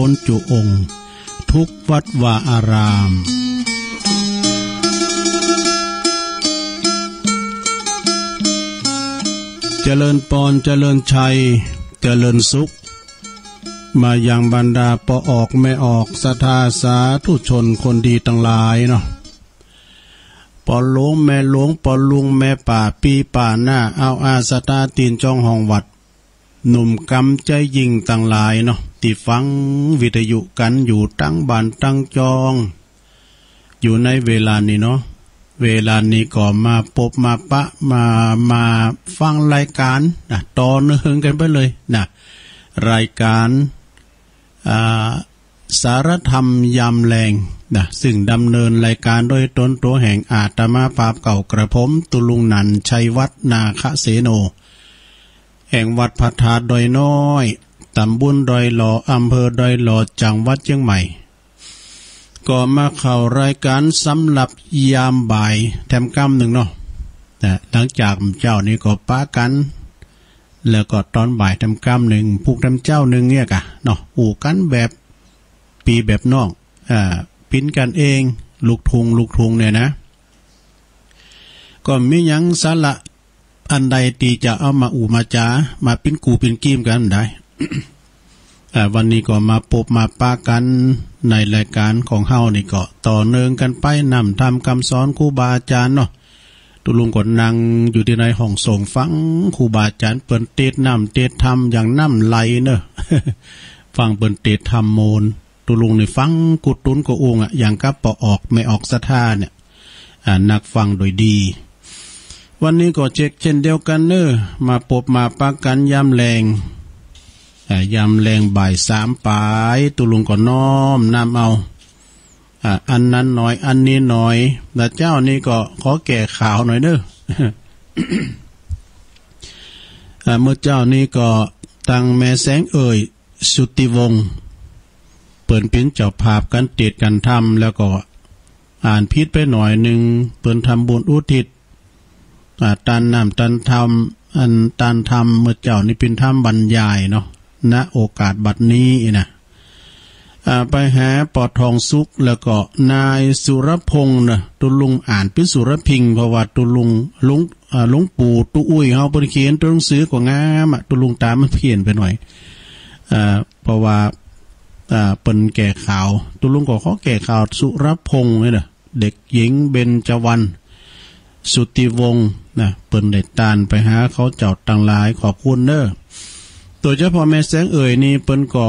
นจุองค์ทุกวัดวาอารามเจริญปอนเจริญชัยเจริญสุขมายังบรรดาปอออกไม่ออกศรัทธาสาธุชนคนดีทั้งหลายเนาะปอหลวงแม่หลวงปอลุงแม่ป่าปีป่าหน้าเอาอาสตาตีนจองห้องวัดหนุ่มกำใจยิงต่างหลายเนาะที่ฟังวิทยุกันอยู่ตั้งบ้านตั้งจองอยู่ในเวลานี้เนาะเวลานี้ก็มาพบมาปะมาฟังรายการนะต่อเนื่องกันไปเลยนะรายการสารธรรมยามแรงนะซึ่งดำเนินรายการโดยตนตัวแห่งอาตมาภาพเก่ากระผมตุลุงนันชัยวัฒนาคเสโนแห่งวัดพระธาตุดอยน้อยตำบลดอยหล่ออำเภอดอยหล่อจังหวัดเชียงใหม่ก็มาเข้ารายการสำหรับยามบ่ายแถมค่ำหนึ่งเนาะแต่หลังจากเจ้านี้ก็ป้ากันแล้วก็ตอนบ่ายแถมค่ำหนึ่งพูกแถมเจ้าหนึ่งเนี่ยกะเนาะอู่กันแบบปีแบบนอกปิ้นกันเองลูกทุงเนี่ยนะก็มียังสาระอันใดตีจะเอามาอู่มาจ้ามาปิ้นกูปิ้นกีมกันได้ วันนี้ก็มาพบมาปากันในรายการของเฮานี่ก็ต่อเนื่องกันไปนำทำคำสอนครูบาอาจารย์เนาะตุลุงก็นั่งอยู่ที่ในห้องส่งฟังครูบาอาจารย์เปิ้นเทศนำเทศธรรมอย่างน้ำไหลเนอะ ฟังเปิ้นเทศธรรมโมนตุลุงนี่ฟังกุดตุนก็องค์อย่างกับปอออกไม่ออกศรัทธาเนี่ยนักฟังโดยดีวันนี้ก็เช่นเดียวกันเนอะมาพบมาปากันยามแรงบ่าย3ปลายตุลุงก็น้อมนำเอาอันนั้นหน่อยอันนี้หน่อยแต่เจ้านี่ก็ขอแก่ข่าวหน่อยเด้อ เมื่อเจ้านี่ก็ตั้งแม่แสงเอ่ยสุติวงศ์เปิ่นปิ้นเจ้าภาพกันติดกันทำแล้วก็อ่านพิษไปหน่อยหนึ่งเปิ่นทำบุญอุทิศตันน้ำตันทำอันตันทำเมื่อเจ้านี่เป็นทำบรรยายเนาะณโอกาสบัดนี้นะไปหาปอทองสุขแล้วก็นายสุรพงษ์นะตุลุงอ่านพิสุรพิงเพราะว่าตุลุงลุงปู่ตุอุ้ยเฮาเพิ่นเขียนตัวหนังสือก็งามตุลุงตามมันเพี้ยนไปหน่อยเพราะว่าเปิ้นแก่ข่าวตุลุงก็ขอแก่ข่าวสุรพงษ์นี่น่ะเด็กหญิงเบญจวรรณสุติวงศ์นะเปิ้นได้ตานไปหาเขาเจ้าต่างหลายขอบคุณเด้อตัวเจ้าพ่อแม่แสงเอ่ยนี่เปิ้นก็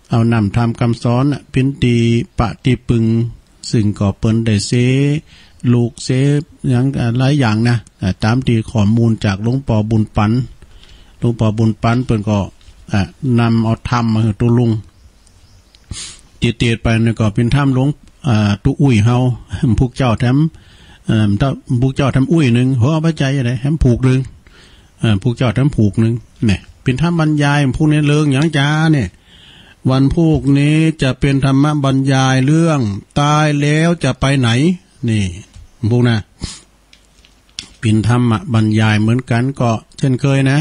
เอานำทำคำสอนพินตีปฏิปึงซึ่งก็เปิ้นได้เสลูกเสอย่างหลายอย่างนะตามที่ข้อมูลจากหลวงปู่บุญปันเปิ้นก็นำเอาธรรมมาให้ตุลุงติดไปนี่ก็เป็นธรรมหลวงตุอุ้ยเฮาพวกเจ้าแถมถ้าพวกเจ้าทำอุ้ยนึงหัวปัจจัยอะไรแถมผูกนึงพวกเจ้าทำผูกนึงเนี่ยเป็นธรรมบรรยายพวกนี้เลิงอย่างจ้าเนี่ยวันพวกนี้จะเป็นธรรมบรรยายเรื่องตายแล้วจะไปไหนนี่พวกนะเป็นธรรมบรรยายเหมือนกันก็เช่นเคยนะ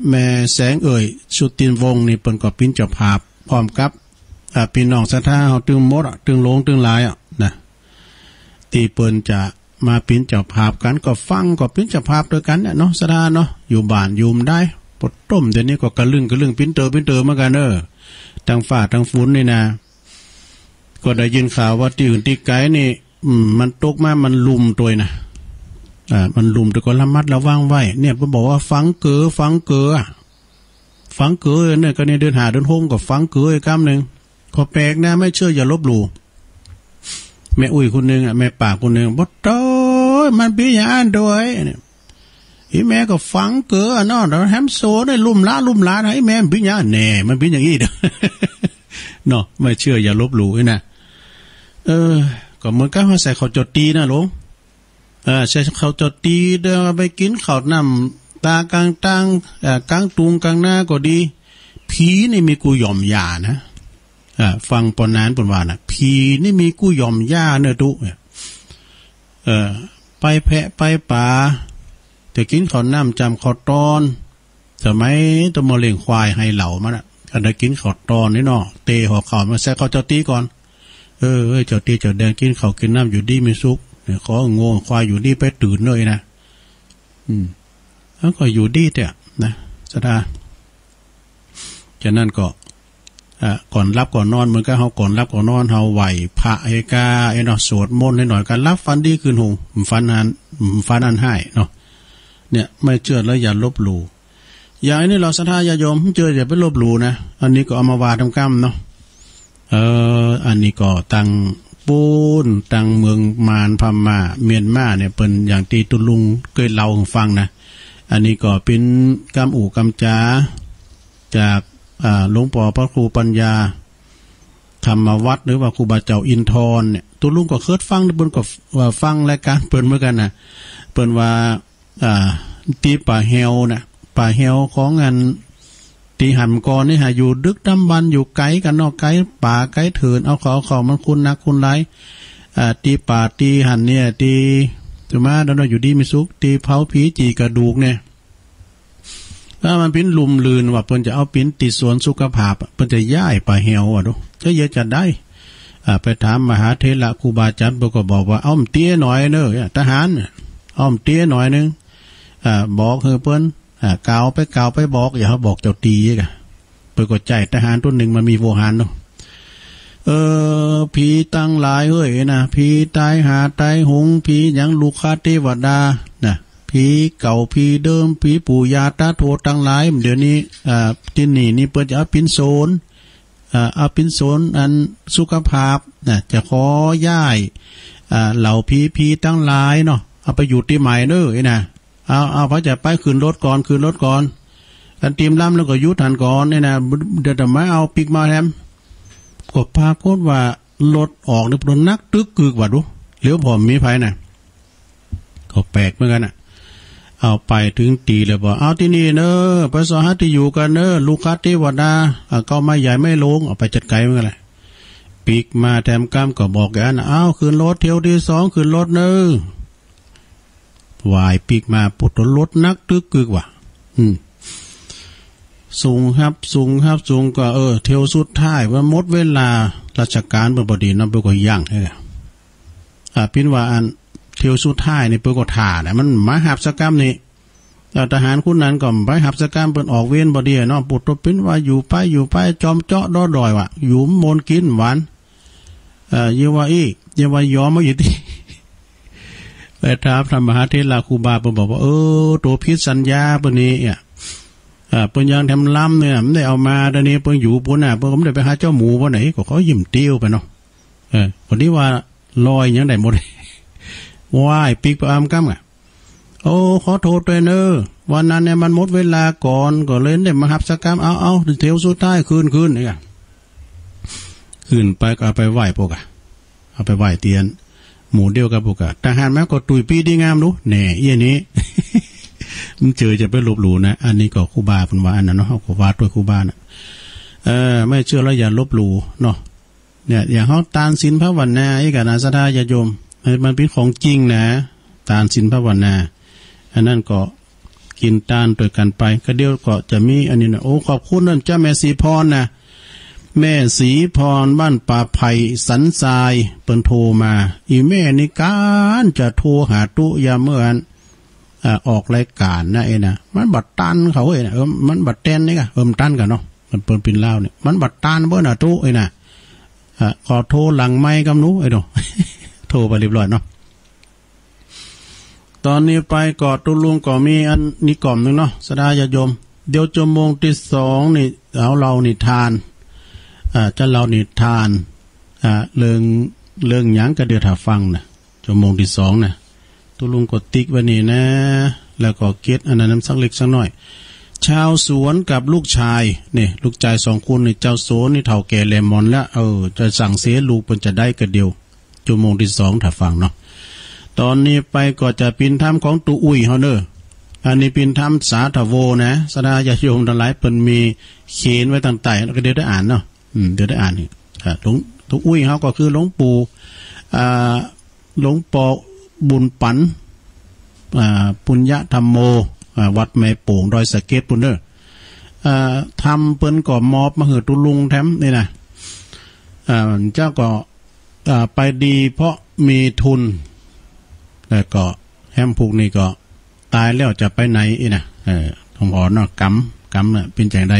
แม่แสงเอ่ยสุตินวงศ์นี่เปิ้นก็ปิ้นเจ้าภาพพร้อมกับพี่น้องศรัทธาเฮาตึงมดตึงโลงตึงหลายนะตีเปิ้นจะมาปิ้นเจ้าภาพกันก็ฟังก็ปิ้นเจ้าภาพด้วยกันเนาะศรัทธาเนาะอยู่บ้านอยู่ได้ปดต้มเดี๋ยวนี้ก็กระลึงปิ้นเตอเหมือนกันทั้งฟ้าทั้งฝนนี่นะก็ได้ยินข่าวว่าที่อื่นที่ไกลนี่มันตกมามันลุมตัวนะมันลุมแต่ก็ระมัดระวังไว้เนี่ยก็บอกว่าฟังเกอเนี่ยก็เนี่ยเดินหาเดินโฮมก็ฟังเกออีกคำหนึ่งขอแปลกนะไม่เชื่ออย่าลบหลู่แม่อุ้ยคนหนึ่งแม่ป่าคนหนึ่งบอกโต้มันเป็นอย่างนั้นด้วยเนี่ยไอ้แม่ก็ฟังเกอเนาะแล้วแฮมโซได้ลุ่มล้าไอ้แม่เป็นอย่างนั้นแน่มันเป็นอย่างนี้เด้อ เนาะไม่เชื่ออย่าลบหลู่นะก็เหมือนกับเขาใส่ข้าวจดตีนะหลวงใช้ข้าวจดตีเดินไปกินข้าวน้ำตากลางกลางตุงกลางหน้าก็ดีผีนี่มีกูยอมยานะฟังปนนั้นปนว่านะผีนี่มีกูยอมยาเนอะตุไปแพะไปป่าจะกินข้าวน้ำจำข้าวตอนสมัยตัวมะเร็งควายให้เหล่ามัน อันได้กินข้าวตอนนี่เนาะเตะห่อข้าวมาแซ่ข้าวเจ้าตีก่อนเจ้าตีเจ้าแดงกินข้าวกินน้ำอยู่ดีมีสุขเนี่ยขอโง่ควายอยู่ดีไปตื่นเลยนะแล้วก็อยู่ดีแต่นะสดาฉะนั้นก็ก่อนรับก่อนนอนเหมือนกับเขาก่อนรับก่อนนอนเขาไหวพระเฮกาไอ้เนาะสวดมนต์ให้หน่อยการรับฟันดีคืนหงฟันอันให้เนาะเนี่ยไม่เชื่อแล้วอย่าลบหลู่อย่างนี้เราศรัทธาญาโยมเจออย่าไปลบหลู่นะอันนี้ก็เอามาวาทำกรรมเนาะอันนี้ก็ตั้งปูนตั้งเมืองมารพม่าเมียนมาเนี่ยเป็นอย่างตีตุลุงเคยเล่าให้ฟังนะอันนี้ก็เป็นกำอู่กำจาจากหลวงพ่อพระครูปัญญาธรรมวัดหรือว่าครูบาเจ้าอินทร์เนี่ยตุลุงก็เคยฟังเปิ้นก็ว่าฟังรายการเปิ้นเหมือนกันนะเปิ้นว่าตีป่าเฮวนะป่าเฮวของงานตีหันก่อนนี่หาอยู่ดึกดำบรรอยู่ไกลกันเนาะไกลป่าไกลเถินเอาของมันคุณนักคุณไรตีป่าตีหันเนี่ยตีจะมาแล้วเราอยู่ดีมีสุขตีเผาผีจีกระดูกเนี่ยถ้ามันเป็นลุมลืนว่าเพิ่นจะเอาปิ้นติดสวนสุขภาพเพิ่นจะย้ายป่าเฮวอ่ะดูจะเยอะจะได้ไปถามมหาเถระครูบาอาจารย์ก็บอกว่าอ้อมเตี้ยหน่อยเนอะทหารอ้อมเตี้ยหน่อยนึงบอกเฮอเพิ่นกาวไปบอกอย่าเขาบอกเจ้าตีกะเปิดกดใจทหารตัวหนึ่งมันมีโวหารเนาะผีตั้งหลายเฮ้ยนะผีตายหาตายหงผียังลูกคาเทวดานะผีเก่าผีเดิมผีปู่ย่าตาโทตั้งหลายเดี๋ยวนี้ที่นี่เปิดจะเอาปินโซนเอาปินโซนอันสุขภาพนะจะขอย้ายเหล่าผีตั้งหลายเนาะเอาไปอยู่ที่ใหม่เด้อนะเอาพระจะไปขึ้นรถก่อนกันเตรียมล้ำแล้วก็ยุดหันก่อนเนี่ยนะเดี๋ยวมาเอาปิกมาแฮมก็ปรากฏว่ารถออกเนี่ยรถนักตึกกึกว่าดูเลี้ยวผมมีไฟน่ะก็แปลกเหมือนกันน่ะเอาไปถึงตีเลยบอกเอาที่นี่เนอะไปสหัสที่อยู่กันเนอะลูกค้าเทวดาก็ไม่ใหญ่ไม่ลงเอาไปจัดไกลเหมือนกันเลยปิกมาแถมกล้ามก็บอกกันเอาขึ้นรถเที่ยวที่2ขึ้นรถเนอะวายปีกมาปุตรถนักตึกกึกว่ะสูงครับก็เที่ยวสุดท้ายว่าหมดเวลาราชการเปิดบดีน้ำเปิดก็ย่างให้กันพินว่าอันเที่ยวสุดท้ายนี่เปิดก็ถ่าเนี่ยมันมาหับสกรรมนี่ทหารคุณนั้นก็ไปหับสกรรมเปิดออกเว้นบดีเนาะปุตรพินว่าอยู่ไปจอมเจาะดอดอยว่ะอยู่มนกินหวานเยาว่ายอมมาอยู่ที่ไปถามพระมหาเถระครูบาเพิ่นบอกว่าตัวพิษสัญญาเพิ่นนี้เพิ่นยังทำล้ำเนี่ยไม่ได้เอามาตอนนี้เพิ่นอยู่ปุ่นน่ะเพิ่นก็ไม่ได้ไปหาเจ้าหมูบ่ไหนก็เขายิ้มเตี้ยวไปเนาะคนที่ว่าลอยยังได้หมดว่ายปีกประอามกัมขอโทษด้วยเนอะวันนั้นเนี่ยมันหมดเวลาก่อนก็เลยได้มาหับสกรรมเอาเที่ยวสุดท้ายคืนนี่ขึ้นไปก็เอาไปไหว้พวกเอาไปไหว้เตียนหมู่เดียวกับพวกทหารแม้ก็ตุยปีดีงามรู้แหน่เอี้ยนี้ มันเจอจะไปลบหลู่นะอันนี้ก็ครูบาเป็นว่าอันนั้นเนาะครูบาตัวครูบาน่ะไม่เชื่อแล้วอย่าลบหลู่เนาะเนี่ยอย่างเขาตานศีลภาวนาไอ้กับนาศรัทธาญาโยมมันเป็นของจริงนะตานศีลภาวนาอันนั้นก็กินตานโดยกันไปก็เดียวก็จะมีอันนี้นะขอบคุณนั่นเจ้าแม่ศรีพรนะแม่ศรีพรบ้านป่าไผ่สันทรายเปิ้นโทรมาอีแม่นี่การจะโทรหาตุยามเมื่อวันออกรายการนะนะมันบัดตันเขานะมันบัดแตนนี่ก็มันตันกันเนาะมันเปิ้นปินเล่าเนี่ยมันบัดตันเบิ่นตุนะขอโทรหลังไม้กำนู้เนาะ โทรไปเรียบร้อยเนาะตอนนี้ไปกอดตุลุงก็มีอันนี้กล่อมนึงเนาะสดาญาโยมเดี๋ยวชั่วโมงที่2นี่เรานิทานจะเรานิทานเรื่องหยังก็เดี๋ยวถ้าฟังนะชั่วโมงที่2นะตุลุงกดติ๊กไว้นี่นะแล้วก็เก็ตอันนั้นสักเล็กสักน้อยชาวสวนกับลูกชายนี่ลูกชาย2คนนี่เจ้าโสนี่เฒ่าแก่เลมอนแล้วจะสั่งเสียลูกเพิ่นจะได้ก็เดียวชั่วโมงที่2ถ้าฟังเนาะตอนนี้ไปก็จะปินธรรมของตุอุ้ยเฮาเด้ออันนี้ปินธรรมสาธโวนะสดาญาโยมทั้งหลายเพิ่นมีเขียนไว้ต่างๆแล้วก็เดี๋ยวได้อ่านเนาะเดี๋ยวได้อ่านนี่หลวงตุอุ้ยเฮาก็คือหลวงปู่หลวงปอบุญปันปุญญธรรมโมวัดแม่โป่งดอยสะเก็ดปุ่นเด้อ ทำเปิ้นก่อมอบมาหือตุลุงแถมนี่นะเจ้าก็ไปดีเพราะมีทุนแต่ก็แฮมผูกนี่ก็ตายแล้วจะไปไหนอีนะทองอ่อนเนาะกำเนี่ยเป็นจังใด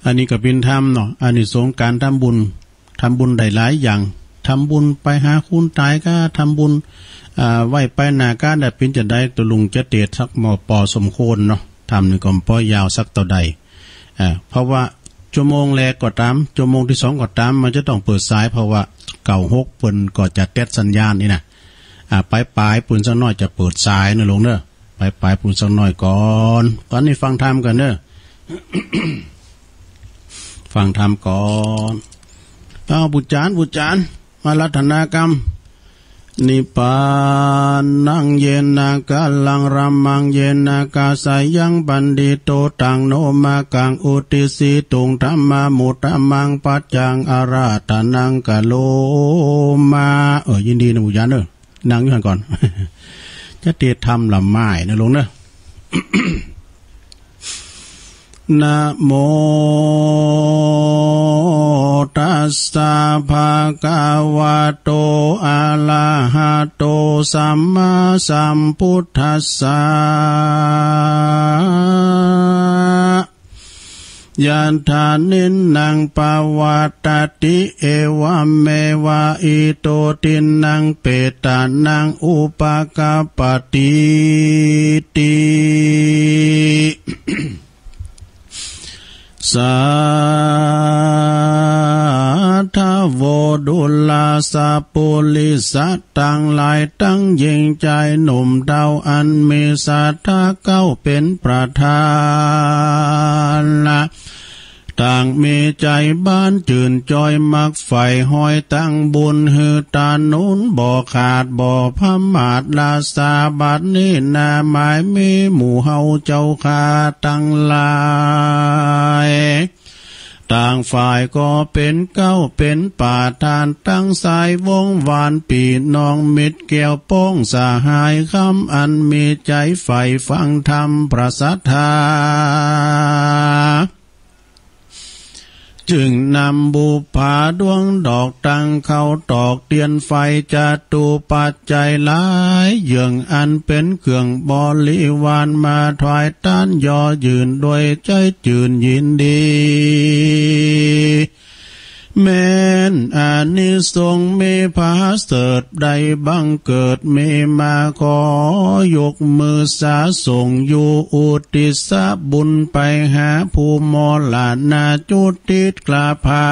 อันนี้ก็เป็นธรรมเนาะอันนี้สงการทำบุญได้หลายอย่างทำบุญไปหาคุณตายก็ทำบุญไหวไปหน้าการได้เป็นจะได้ตัวลุงจะเตะสักหมอปอสมโคนเนาะทำนี่ก็ปอยาวสักต่อใดเพราะว่าชั่วโมงแรกก็ตามชั่วโมงที่2ก็ตามมันจะต้องเปิดสายเพราะว่าเก่า6เปิ้นก็จะเต็ดสัญญาณนี่นะปลายปุ่นสักน้อยจะเปิดสายนะลุงเด้อปลายปุ่นสักน้อยก่อนตอนนี้ฟังธรรมกันเด้อ ฟังธรรมก่อนเอาบุจานมารัตนากรรมนิปานังเยนากาลังรัมมังเยนากาสายังบันดิโตตังโนมากังอุติสีตุงธรรมามุตตมังปัจจังอาราธนังกะโลมายินดีนะบุจานนั่งอยู่ก่อน จะเตะทำลำไม้นะลงเนอะ นะโมตัสสะภะคะวะโตอะระหะโตสัมมาสัมพุทธัสสะยันทานินนังปวัตติเอวะเมวะอิโตตินังเปตานังอุปกาปติติสาธาโวดุลาสาปุลิสัตตังหลายตั้งยิ่งใจหนุ่มเดาอันมีศรัทธาเก้าเป็นประธานต่างมีใจบ้านจื่นจอยมักไฟห้อยตั้งบุญหือตานุนบ่ขาดบ่พมาดลาสาบัดนี้นาหมายมีหมู่เฮาเจ้าคาตั้งหลายต่างฝ่ายก็เป็นเก้าเป็นป่าทานตั้งสายวงวานปีน้องมิตรแก้วป้องสหายคำอันมีใจใฝ่ฟังธรรมประสัทธาจึงนำบุพาดวงดอกตังเข้าตอกเตียนไฟจะตูปัจจัยหลายเยื่องอันเป็นเครื่องบริวารมาถวายต้านย่อยืนโดยใจจื่นยินดีแม้นอานิสงส์มีพาเสดใดบังเกิดมีมาขอยกมือสาส่งอยู่อุติสบุญไปหาภูมอลานาจุติกลาภา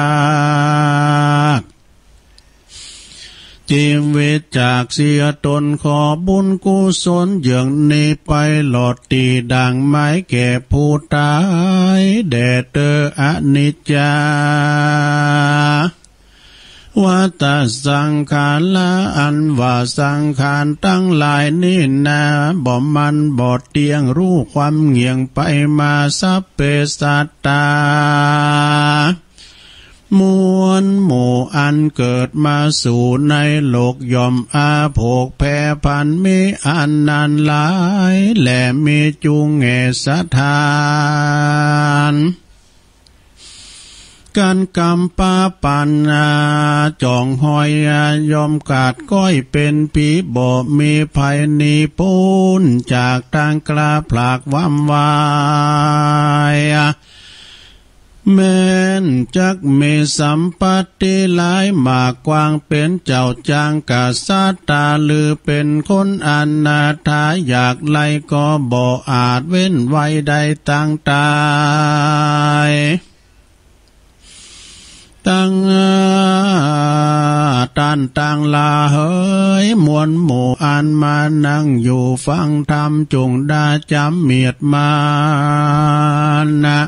ชีวิตจากเสียตนขอบุญกุศลเยื่องนี้ไปหลอดตีดังไม้แก่ผู้ตายแด่เตออนิจจาวัฏสังขารละอันว่าสังขารตั้งหลายนี่นาบ่มันบ่เตียงรู้ความเงี่ยงไปมาสัพเพสัตตามวลหมู่อันเกิดมาสู่ในโลกย่อมอาโภกแผ่พันมีอันนานหลายและมีจุงแง่สถานการกำปาปันจองหอยยอมกาดก้อยเป็นผีบ่มีภัยนีปูนจากทางกลาผลากว่ำวายแม้นจักมีสัมปัตติหลายมากกว้างเป็นเจ้าจางกาซาตาหรือเป็นคนอนาถาอยากไล่ก็บ่อาจเว้นไว้ใดตั้งตายตั้งตันลาเฮยมวลหมู่อันมานั่งอยู่ฟังธรรมจงได้จำเมียดมานะ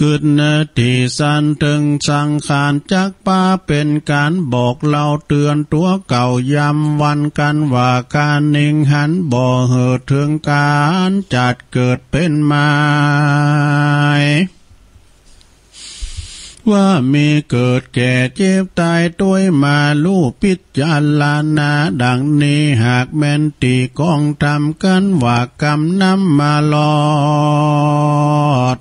กึศนาทีสันถึงสังขารจักป้าเป็นการบอกเล่าเตือนตัวเก่ายำวันกันว่าการนิ่งหันบ่เหิดถึงการจัดเกิดเป็นมา ว่ามีเกิดแก่เจ็บตายด้วยมาลูพิจารณาดังนี้หากแม่นตีกองทำกันว่ากรรมนำมาลอด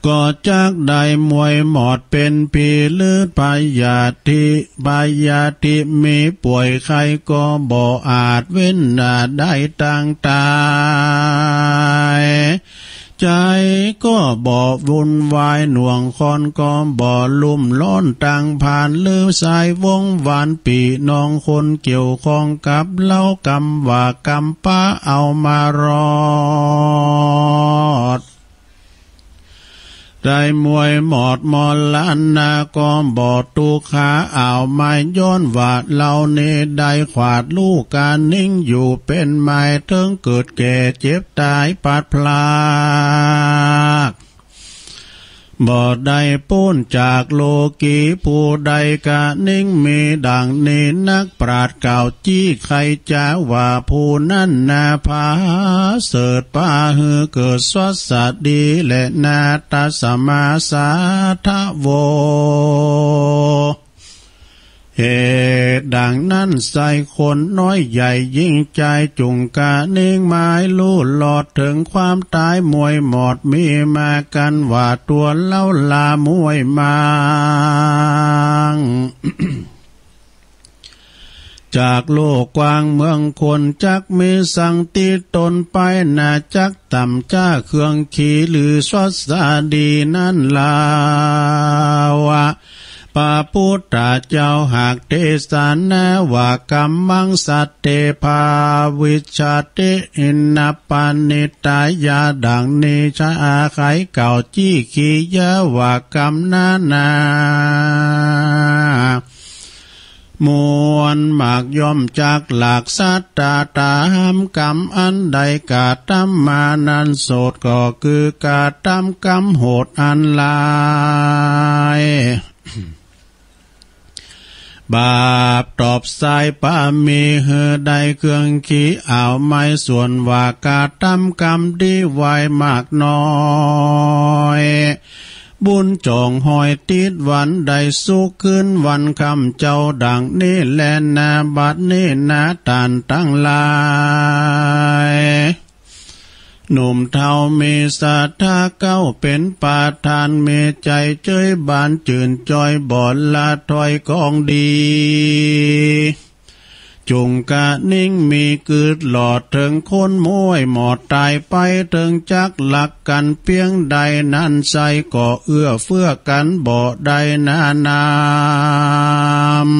ก็จักได้มวยหมอดเป็นผีเลือดพยาธิมีป่วยใครก็บ่อาจเว้นได้ตั้งตายใจก็บ่วุ่นวายหน่วงคอนก็บ่ลุ่มล้นต่างผ่านลือสายวงหวานปีน้องคนเกี่ยวข้องกับเล่ากรรมว่ากรรมป้าเอามารอดได้มวยหมอดมอลันนาก็บ่ตูขาอ่าวไม้ย้อนว่าเราเนได้ขวาดลูกการนิ่งอยู่เป็นไม้เทิงเกิดแก่เจ็บตายปัดพลากบ่ได้พ้นจากโลกีผู้ใดกะนิ่งมีดังนี้นักปราชญ์เก่าจี้ใครจะว่าผู้นั้นนาภาเสดป่าหือเกิดสวัสดีและนาตสมาสาทะโวเหตุดังนั้นใส่คนน้อยใหญ่ยิ่งใจจุงกะนิ่งไม้ลู่หลอดถึงความตายมวยหมอดมีมากันว่าตัวเล่าลามวยมัง จากโลกกว้างเมืองคนจักมีสังติตนไปนาจักต่ำจ้าเครื่องขี่หรือสวัสดีนั่นลาวะพระพุทธเจ้าหากเทศนาว่ากรรมังสัตเตภาวิชาเตอินนปานิตายาดังนี้ชาอาไขเก่าจี้ขียะว่ากรรมนา มวลหมากย่อมจากหลักสัตตาตามกรรมอันใดกาตามมานันโสดก็คือกาตามกรรมโหดอันลายบาปตอบสายปามีเหือใดเครื่องขี้อ่าวไม่ส่วนว่ากาตามกรรมดีไว้มากน้อยบุญจองหอยติดวันใดสุขขึ้นวันคำเจ้าดังนี้แลนาบัดนี้นาตานตั้งลายหนุ่มเทามีศรัทธาเก้าเป็นปาทานเมใจเจยบานจื่นจอยบอดละถอยกองดีจุงกะนิ่งมีกึดหลอดถึงคนม้วยหมอดตายไปถึงจักหลักกันเพียงใดนั้นใส่ก่อเอื้อเฟื้อกันบ่ได้นานาม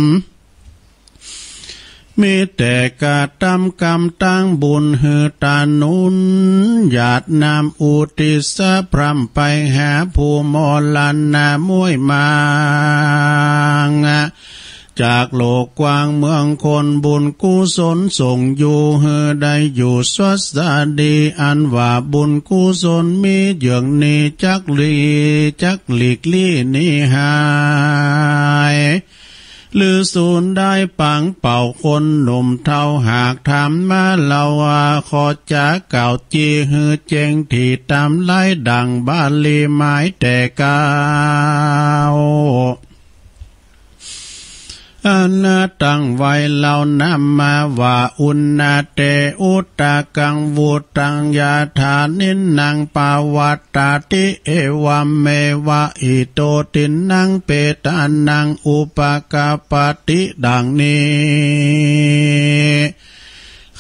มีแต่กาตามกรรมตั้งบุญหือตานุนหยาดนามอุติสะพรำไปหาผู้มอลันนามวยมางจากโลกกว้างเมืองคนบุญกุศลส่งอยู่เฮือได้อยู่สวัสดีอันว่าบุญกุศลมีเยื่องนี้จักหลีกลี่นี้หายหรือสูญได้ปังเป่าคนหนุ่มเท่าหากทำมาเล่าว่าขอจะเก่าจีหือเจงที่ตามไล่ดังบาลีไม้แต่กาวอนาตังไว้เหล่านำมาว่าอุณนาเตอุตตะกังวุตังยาธานินังปาวัตตาติเอวัมเมวะอิโตตินังเปตานังอุปกาปติดังนี้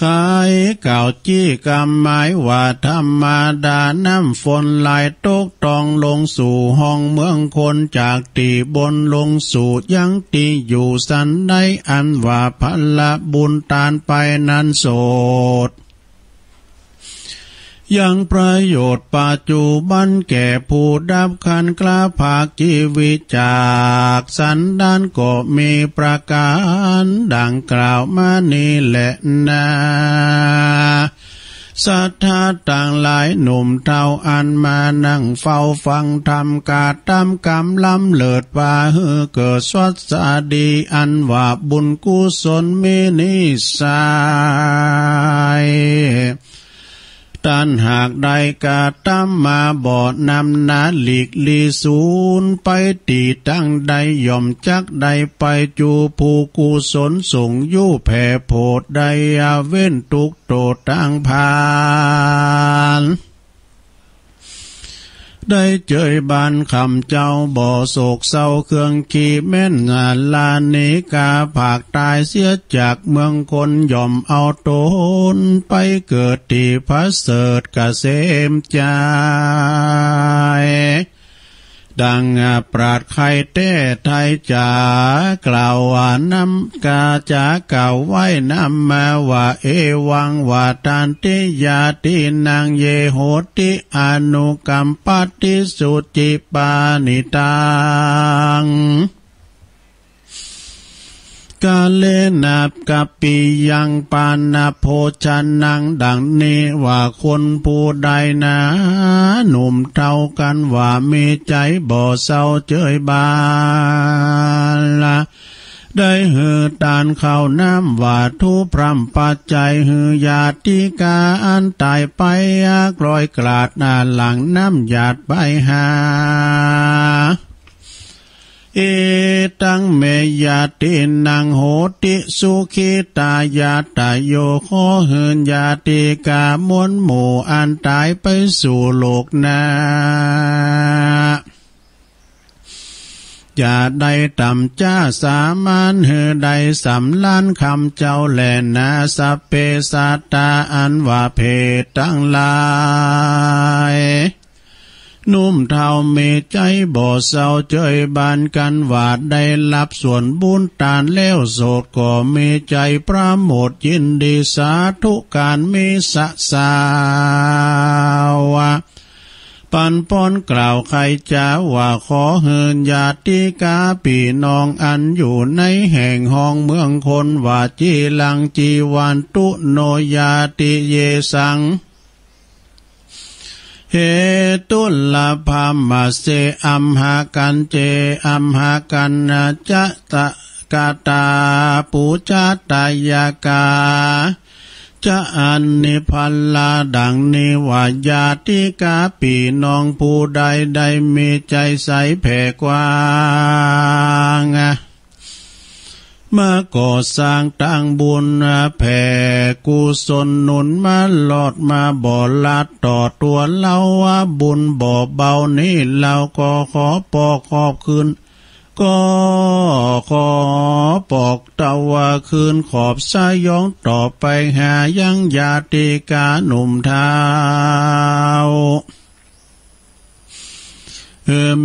ขายเก่าจี้กรรมหมายว่าธรรมดาน้ำฝนไหลตกตองลงสู่ห้องเมืองคนจากตีบนลงสู่ยังตีอยู่สันได้อันว่าพละบุญตานไปนั้นโสดยังประโยชน์ปัจจุบันแก่ผู้ดับขันกล้าภาคชีวิตจากสันดานก็มีประการดังกล่าวมานี้แหละนะศรัทธาต่างหลายหนุ่มเท่าอันมานั่งเฝ้าฟังธรรมกาตามกรรมล้ำเลิศว่าเฮือเกิดสวัสดีอันว่าบุญกุศลมีนิสัย ตันหากใดกาตั้มมาบ่อนำนาหลีกลีศูนย์ไปตีตั้งใดย่อมจักใดไปจูผู้กุศลส่งยู่แผ่โพดใดอาเว้นทุกโตตั้งพานได้เจยบานคำเจ้าบ่อโศกเศร้าเครื่องขีแม่นงานลานิกาผากตายเสียจากเมืองคนย่อมเอาตนไปเกิดที่พระเสริฐเกษมใจดังปราดไข่เต้ไทยจากล่าวว่านำกาจากล่าวไว้นำมาว่าเอวังว่าตันติยาตินางเยโหติอนุกัมปติสุจิปานิตังกาเลนับกับปียังปานาโพชันนังดังนี้ว่าคนผู้ใดนะหนุ่มเท่ากันว่ามีใจบ่เศร้าเจยบาละได้หือตานเข้าน้ำว่าทุพรำปัจจัยหือญาติกาอันตายไปกลอยกลาดหลังน้ำหยาดไปหาเอตังเมยาตินังโหติสุขิตายาตโยขอเหินญาติกามวลหมู่อันตายไปสู่โลกหน้าอย่าได้ต่ำจ้าสามานเฮได้สำล้านคำเจ้าแลนาสัพเพสัตตาอันว่าเพศตั้งหลายนุ่มเท่าเมใจบ่เศร้าเจยบานกันว่าได้รับส่วนบุญตานแล้วโสดก็เมใจประโมทยินดีสาธุการเมสะสาวะปันป้อนกล่าวใครจะว่าขอเฮินญาติกาพี่น้องอันอยู่ในแห่งห้องเมืองคนว่าจีลังจีวันตุโนญาติเยสังเหตุลภามาเสอัมหากันเจอัมหากันนาจะตะกาตาปูจาตายากาจะอันนิพันลาดังนิวาญาติกาพี่น้องผู้ใดได้มีใจใสแผ่กว้างมาก่อสร้างตั้งบุญแผ่กุศลหนุนมาหลอดมาบ่อลัดต่อตัวเราว่าบุญบ่อเบานี้เราก็ขอปอกขอบคืนก็ขอปอกตะวาคืนขอบสายองต่อไปหายังญาติกาหนุ่มเท้า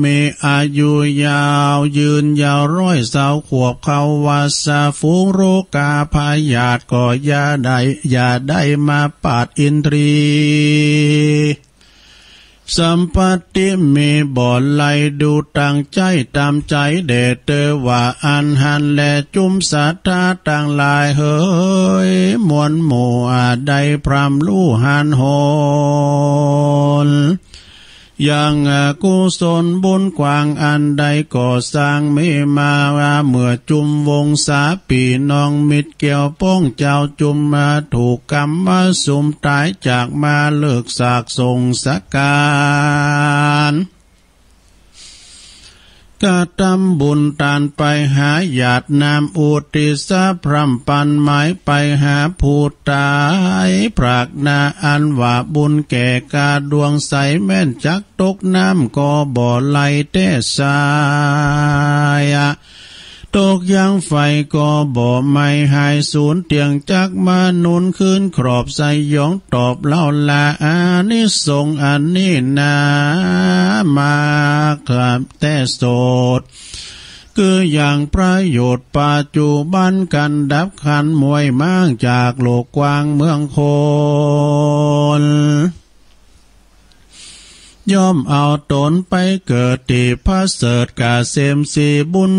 มีอายุยาวยืนยาว100 ขวบเขาวาสาฟูงโรกาพยาธิก็อย่าได้มาปาดอินทรีสัมปติมีบ่อไหลดูตั้งใจตามใจเดเตว่าอันหันและจุมสัทธาต่างลายเฮยมวลหมู่ได้พรำลู่หันโหนยังกุศลบุญกว้างอันใดก่อสร้างไม่มาเมื่อจุมวงศาปีน้องมิตรเกี่ยวป้องเจ้าจุมมาถูกกรรมมาสุมตายจากมาเลิกสากทรงสักการกะทำบุญตานไปหาญาตินามอุติสะพรำปันหมายไปหาผู้ตายพรากนาอันว่าบุญแก่กาดวงใสแม่นจักตกน้ำก็บ่อไหลเตสายตกยังไฟก็บ่ไม่หายสูญเตียงจักมานุนคืนครอบใส่ยองตอบเล่าลาอานิสงส์อันนี้นามาครับแต่โสดคืออย่างประโยชน์ปัจจุบันกันดับขันมวยมั่งจากโลกกว้างเมืองคนย่อมเอาตนไปเกิดที่พระเสริฐกาเสมสีบุญ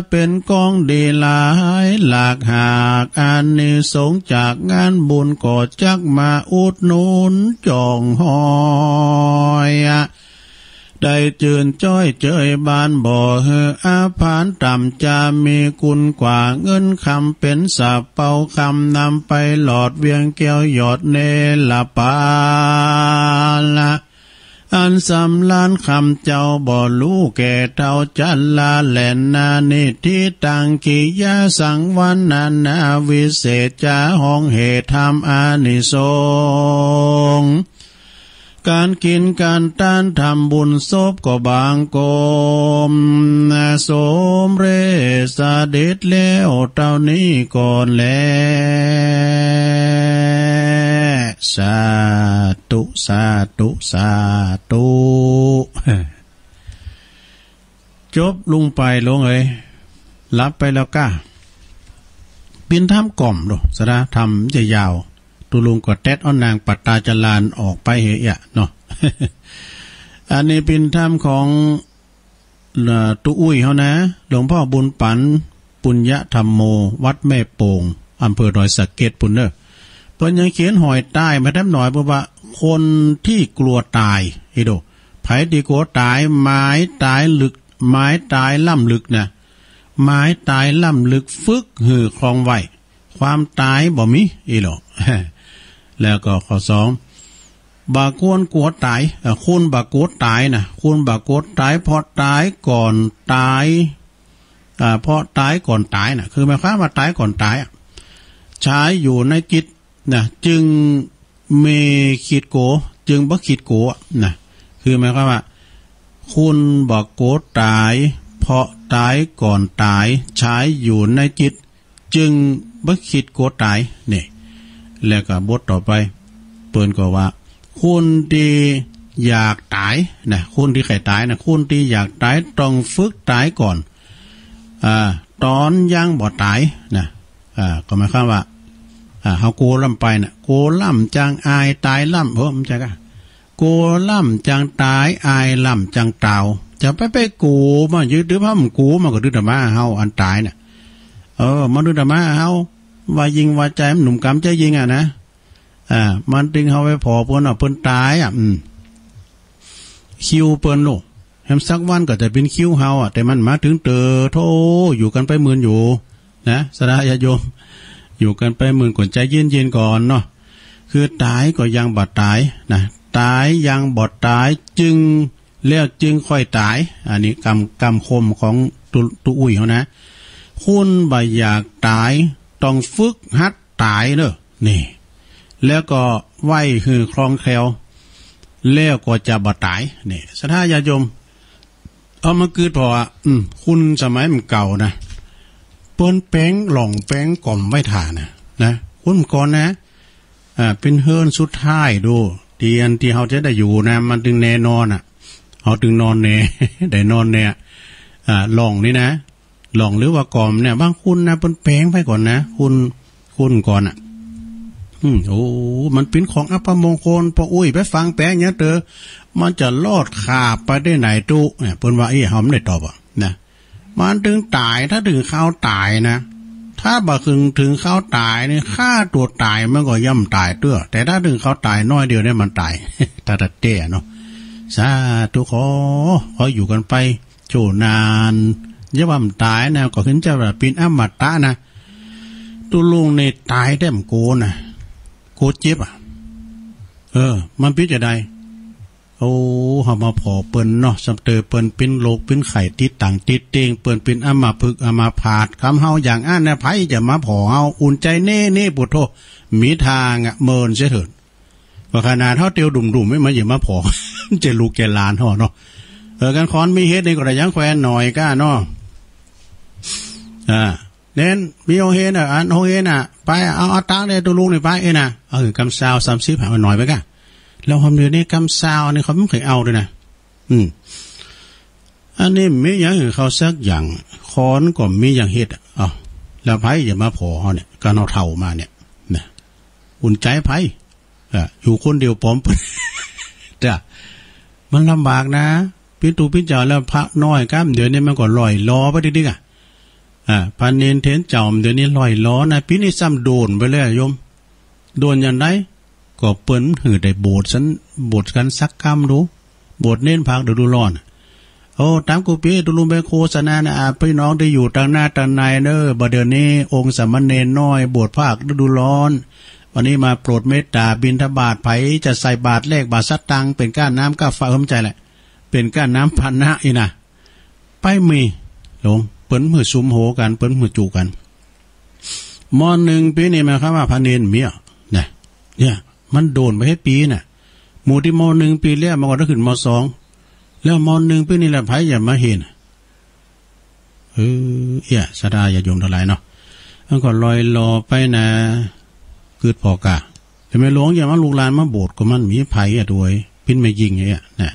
เป็นกองดีหลายหลากหากอานิสงส์จากงานบุญก็จักมาอุดหนุนจองหอย ได้เจือนจ้อยเจยบานบ่อเฮออาผานต่ำจะมีกุลกว่าเงินคำเป็นสาเป่าคำนำไปหลอดเวียงแก้วหยอดเนละปาละอันสำลานคำเจ้าบ่รู้แก่เท่าจันลาแหลนนานิทิตังกิยาสังวันนานาวิเศษจาห้องเหตุธรรมอานิสงส์การกินการต้านทำบุญศพก็บางกมสมเรสเด็จแล้วเท่านี้ก่อนแลสาธุสาธุสาธุจบลุงไปลงเลยรับไปแล้วก้าปินทำกล่อมดูสระทำจะยาวตุลุงก็แตดอ้อนนางปัตตาจลานออกไปเหยะเนาะ อันนี้เป็นธรรมของตุอุ้ยเขานะหลวงพ่อบุญปันปุญญธรรมโมวัดแม่โป่งอำเภอดอยสะเก็ดปุ่นเนอเพิ่นยังเขียนหอยใต้มาแทบหน่อยเพราะว่าคนที่กลัวตายไอ้โดไผที่กลัวตายไม้ตายลึกไม้ตายล่ำลึกนะไม้ตายล่ำลึกฝึกหือคลองไว้ความตายบ่มีอีหรอ แล้วก็ข้อสองบากวนกลัวตายคุณบากวดตายนะคุณบากวดตายเพราะตายก่อนตายเพราะตายก่อนตายนะคือหมายความว่าตายก่อนตายใช้อยู่ในจิตนะจึงเมคิดโกจึงบ่คิดโกนะคือหมายความว่าคุณบากวดตายเพราะตายก่อนตายใช้อยู่ในจิตจึงบ่คิดโกตายนี่แล้วก็บทต่อไปเปิ้นก็ว่าคนที่อยากตายนะคนที่ใครตายนะคนที่อยากตายต้องฝึกตายก่อนตอนยังบ่ตายนะก็หมายความว่าเฮาโกล่ำไปนะโกล่ำจังอายตายล่ำมันจะกะโกล่ำจังตายอายล่ำจังตาวจะไปกูมายึดหรือพ่อมกูมาก็ดื้อธรรมะเฮาอันตายน่ะมาดื้อธรรมะเฮาว่ายิงว่าใจหนุ่มกำใจยิงนะมันดึงเฮาไปพอเพิ่นเพิ่นตายคิวเปิ้นลูกแฮมสักวันก็จะเป็นคิวเฮาแต่มันมาถึงเตอโทอยู่กันไปหมื่นอยู่นะสระญาโยมอยู่กันไปหมื่นก่อนใจเย็นๆก่อนเนาะคือตายก็ยังบ่ตายนะตายยังบ่ตายจึงแล้วจึงค่อยตายอันนี้กรรมคมของตุอุ้ยเฮานะคุณบ่อยากตายต้องฝึกหัดตายเด้อนี่แล้วก็ไหวคือคลองแคลวแล้วก็จะบ่ตายนี่สถาญาโยมเอามาคือพอคุณสมัยมันเก่านะเปิ้นแป้งหล่องแป้งก่อมไว้ถ่านะคุณก่อนนะเป็นเฮิรนสุดท้ายดูเตียนที่เฮาจะได้อยู่นะมันถึงแน่นอนเฮาถึงนอนแน่ ได้นอนเนี่ยหล่องนี่นะหล่องหรือว่าก่อมเนี่ยบางคุณนะเปิ้นแป้งไว้ก่อนนะคุณก่อนโอ้มันเป็นของอัปมงคลพออุ้ยไปฟังแปลงเนี้ยมันจะลอดขาบไปได้ไหนตุเนี่ยเปิ้นว่าเฮาไม่ได้ตอบนะมันถึงตายถ้าถึงข้าวตายนะถ้าบ่ถึงข้าวตายนี่ฆ่าตัวตายมันก็ย่ำตายเตื้อแต่ถ้าถึงข้าวตายน้อยเดียวเนี่ยมันตาย ตาเต้เนาะสาธุขออยู่กันไปโจนานอย่าว่ามันตายนะก็ขึ้นจะว่าเป็นอมตะนะตุลุงในตายได้มโกนะโกเจ็บมันพิจารณาโอ้เฮามาพอเปิ้นเนาะสำเตอเปิ้นเป็นโรคเป็นไข้ติดต่างติดเตงเปิ้นเป็นอัมพฤกษ์อัมพาตคำเฮาอย่างอันน่ะไผจะมาพอเฮาอุ่นใจเน่ปุถโธมีทางเมินเสียเถิดว่าขนาดเฮาเตียวดุ่มๆไม่มาอย่ามาพอ จะลูกแกหลานเฮาเนาะกันคอนมีเฮ็ดนี่ก็ได้ยังแขวนหน่อยก้าเนาะเน้นมีโอเฮนอันโอเฮนไปเอาตังค์ได้ตัวลุงนี่ไปน่ะกำซาว30หาหน่อยไปก้าแล้วความเดือนนี้กำซาวนี่เขาไม่เคยเอาด้วยนะอันนี้มีอย่างอื่นเขาสักอย่างคอนก็มีอย่างเฮ็ดแล้วไผอย่ามาพอเฮาเนี่ยก็เอาเท่ามาเนี่ยนะอุ่นใจไผอยู่คนเดียวปลอมจ้ะมันลำบากนะพิจูพิจารแล้วพระน้อยก้ามเดี๋ยวนี้มันก็ลอยล้อไปดิ๊กพันเนนเทนเจ้าเดี๋ยวนี้ลอยล้อนะพี่นี่ซ้ำโดนไปเลยโยมโดนอย่างไรก็เปิ้นหือได้โบสถ์กันสักคำดู บทเน้นพักฤดูร้อนโอ้ตามกูปีตุลุงไปโฆษณานะพี่น้องได้อยู่ต่างหน้าต่างในเนอะบ่เดี๋ยวนี้องค์สามเณรน้อยบทภาคฤดูร้อนวันนี้มาโปรดเมตตาบิณฑบาตไผจะใส่บาตรแลกบาตรสัตตังเป็นก้านน้ำก้าฟ้าเข้าใจแหละเป็นก้านน้ำพันนะอีนะไปมีหลงเปิ้นมือซุมโหกันเปิ้นมือจูกันมอหนึ่งปีนี่มาครับว่าพระเนรเมียเนี่ยมันโดนไปให้ปีน่ะหมู่ที่มหนึ่งปีแรกมาก็ได้ขึ้นมสองแล้วมหนึ่งปีนี่แหละไผอย่ามาเห็นสดาอย่าโยมทั้งหลายเนาะมันก็ลอยรอไปนะเกิดพอกะแต่ไม่หลวงอย่ามาลูกหลานมาโบสถ์ก็มันมีไผด้วยพินไม่ยิงอย่างเงี้ยนะ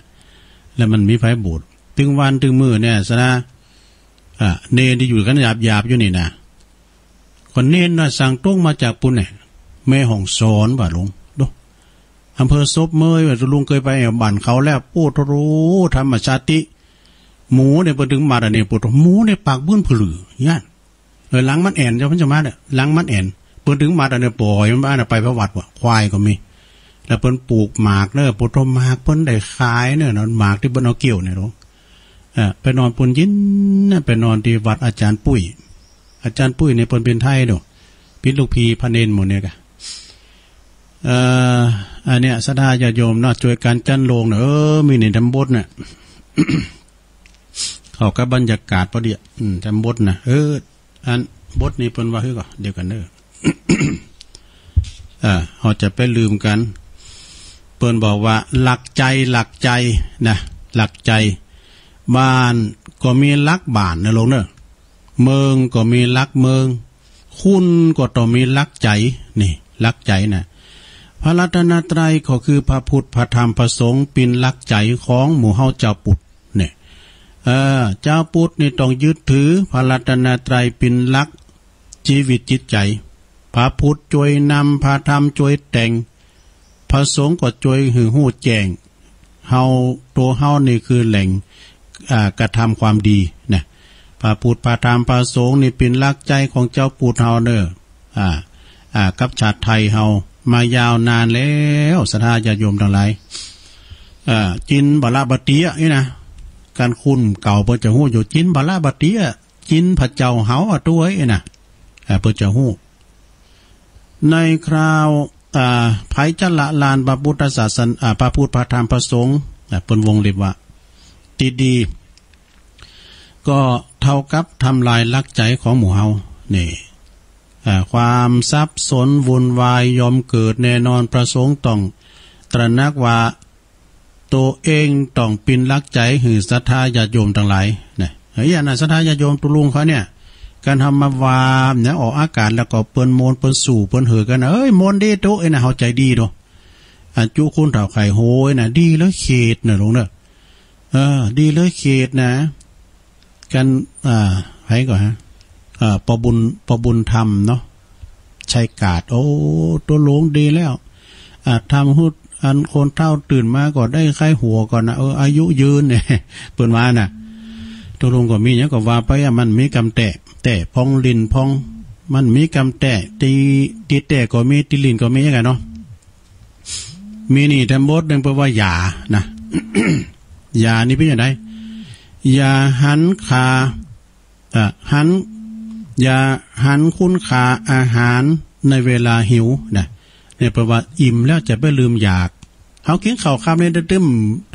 แล้วมันมีไผโบสถ์ถึงวันถึงมื้อเนี่ยสดาเนรที่อยู่กันหยาบๆอยู่นี่นะคนเนรน่ะสั่งตรงมาจากปุ่นเนี่ยแม่ห้องสอนบ่หลวงดูอำเภอซบเมยว่าลุงเคยไปบ้านเขาแล้วปูทรู้ธรรมชาติหมูเนี่ยพอถึงมาแต่เนี่ยปูทหมูเนี่ยปากบื้นผลือย่านหลังมันแอนเจ้าพันจะมาเนี่ยหลังมันแอนเพิ่นถึงมาแต่เนี่ยปล่อยมันบ้านไปประวัติว่าควายก็มีแล้วเพิ่นปลูกหมากเนี่ยปูทหมากเพิ่นได้ขายเนี่ยนอนหมากที่เพิ่นเอาเกี่ยวเนี่ยหลวงไปนอนปุ่นยินน่ะไปนอนที่วัดอาจารย์ปุ้ยเนี่ยเพิ่นเป็นไทยดูพิษลูกพีพระเนรหมดเนี่ยกะอันเนี้ยศรัทธาญาติโยมเนาะช่วยกันจันโลงเนาะมีในตำบลน่ะ เขากับบรรยากาศพอดีตำบลน่ะอันบทนี้เพิ่นว่าคือก็เดียวกันเด้อเขาจะไปลืมกันเพิ่นบอกว่าหลักใจนะหลักใจบ้านก็มีลักบ้านนะลงเนอะเมืองก็มีลักเมืองคุณก็ต้องมีลักใจนี่ลักใจนะพระรัตนตรัยก็คือพระพุทธพระธรรมพระสงฆ์เป็นลักใจของหมู่เฮาเจ้าปุถเนี่ยเจ้าปุถนี่ต้องยึดถือพระรัตนตรัยเป็นลักชีวิตจิตใจพระพุทธช่วยนำพระธรรมช่วยแต่งพระสงฆ์ก็ช่วยหือหู้แจ้งเฮาตัวเฮานี่คือแหล่งกระทำความดีนะพระพุทธพระธรรมพระสงฆ์นี่เป็นหลักใจของเจ้าปุถเฮาเด้อกับชาติไทยเฮามายาวนานแล้วศรัทธาญาติโยมทั้งหลายจินบาลาบเตียนี่นะการคุณเก่าเพิ่นจะฮู้อยู่จินบาลาบเตียจินพระเจ้าเฮาตัวไอ้น่ะเพิ่นจะฮู้ในคราวไผจะละลานพระพุทธศาสนาพระพุทธพระธรรมพระสงฆ์เพิ่นวงเล็บว่าติดีก็เท่ากับทำลายลักใจของหมู่เฮานี่ความซับซ้อนวุ่นวายยอมเกิดแน่นอนประสงค์ต้องตระหนักว่าตัวเองต้องเป็นลักใจหือศรัทธาญาติโยมทั้งหลายเนี่ยอย่างนั้นศรัทธาญาติโยมตุลุงเขาเนี่ยการทำมาวามเนี่ยออกอากาศแล้วก็เปิ้นโมนเปิ้นสู่เปิ้นเหอกันโมนดีโตนะเฮาใจดีโตจุคุณเฒ่าไข่โหยนะดีแล้วเขตน่ะลงเด้อดีเลยเขตนะกันไผก่อนฮะปบุญธรรมเนาะชัยกาดโอ้ตัวหลงดีแล้วทำหุดอันคนเฒ่าตื่นมาก็ได้ไข้หัวก่อนนะอายุยืนเนี่ยเปิ้นว่าน่ะตัวลงก็มีหยังก็ว่าไปมันมีกำแต่พองลิ้นพองมันมีกำแต่ตีแต่ก็มีตีลิ้นก็มียังไงเนาะมีนี่ทำบทนึงแปลว่ายานะ ยานี่เป็นยังไงยาหันคายาหันคุณค่าอาหารในเวลาหิวนะเนี่ยแปลว่าอิ่มแล้วจะไม่ลืมอยากเขากินข้าวคำเนี่ยตึม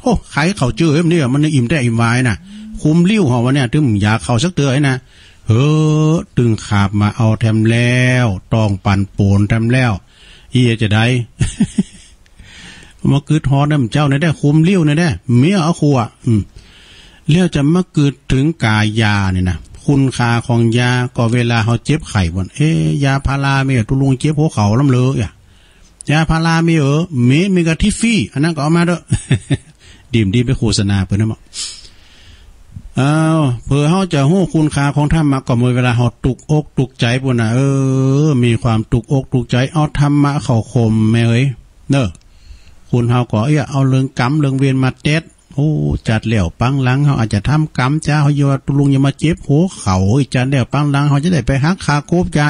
โอ้ไข่ข้าวเจือเนี่ยมันอิ่มได้อิ่มไว้น่ะคุมลิ้วเขาวันเนี่ยตึมอยากข้าวสักเตือนะตึงขาบมาเอาแถมแล้วต้องปั่นโปนแถมแล้วจะได้ มาเกิดฮอดน้ำเจ้าเนี่ยได้คุมลิ้วเนี่ยได้เมียเอาขัวแล้วจะมาเกิดถึงกายาเนี่ยนะคุณค่าของยาก็เวลาเขาเจ็บไข้บ่นยาพารามีตุลุงเจ็บหัวเข่าลำเลยยาพารามีกะทิฟฟี่อันนั้นก็เอามาเด้อ ดีไปโฆษณาเพิ่นนะเพื่อเขาจะฮู้คุณค่าของธรรมะก็เมื่อเวลาเขาตุกอกตุกใจปุ่นน่ะมีความตุกอกตุกใจเอาธรรมะเข้าคมแม่เอ้ยเด้อคุณเฮาก็เอาเรื่องกรรมเรื่องเวรมาเต็ดโอ้จัดแล้วปังหลังเขาอาจจะทำกรรมจ้าเขาอยู่ตุลุงอย่ามาเจ็บหัวเข่าจัดแล้วปังหลังเขาจะได้ไปหักคาโคบจ้า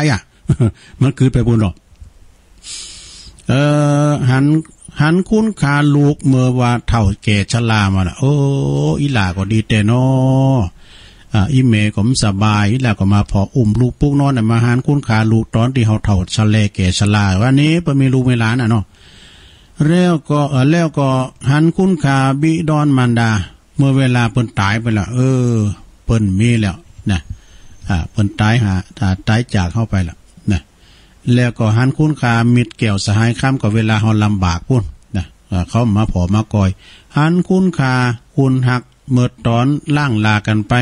มันคือไปบุญหรอก หันคุ้นคาลูกเมื่อว่าเฒ่าแก่ชรามาละโอ้อีหล่าก็ดีแต่น้ออีเมก็สบายอีหล่าก็มาพออุ้มลูกปุ๊กนอนมาหันคุ้นคาลูกตอนที่เฮาเฒ่าชราแก่ชราวันนี้เปิ้นมีลูกมีหลานเนาะแล้วก็หันคุ้นคาบิดอนมารดาเมื่อเวลาเปิ้นตายไปละเปิ้นมีแล้วนะเปิ้นตายตายจากเข้าไปละนะแล้วก็หันคุ้นคามิตรแก้วสหายค้ำกับเวลาเฮาลำบากพุ่นนะเขามาผอมากอยหันคุ้นคาคุณหักเมื่อตอนล่างลากันไป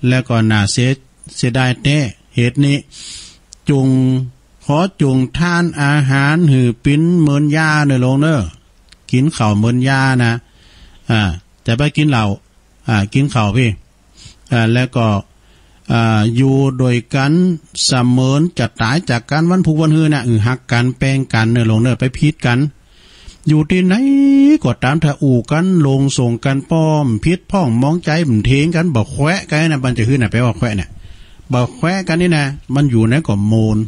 แล้วก็น่าเสียดายแท้เหตุนี้ขอจุงทานอาหารหือปิ้นเหมือนยาเด้อลงเด้อกินข้าวเหมือนยานะแต่ไปกินเหล้ากินข้าวพี่แล้วก็อยู่โดยกันเสมือนจะตายจากกันวันพุกวันฮือน่ะหักกันแป้งกันเด้อลงเด้อไปพิษกันอยู่ที่ไหนก็ตามถ้าอู่กันลงส่งกันป้อมพิษพ้องมองใจมันเทงกันบ่แควะกันน่ะมันจะฮือน่ะแปลว่าแควะเนี่ยบ่แควะกันนี่นะมันอยู่ในก็โมน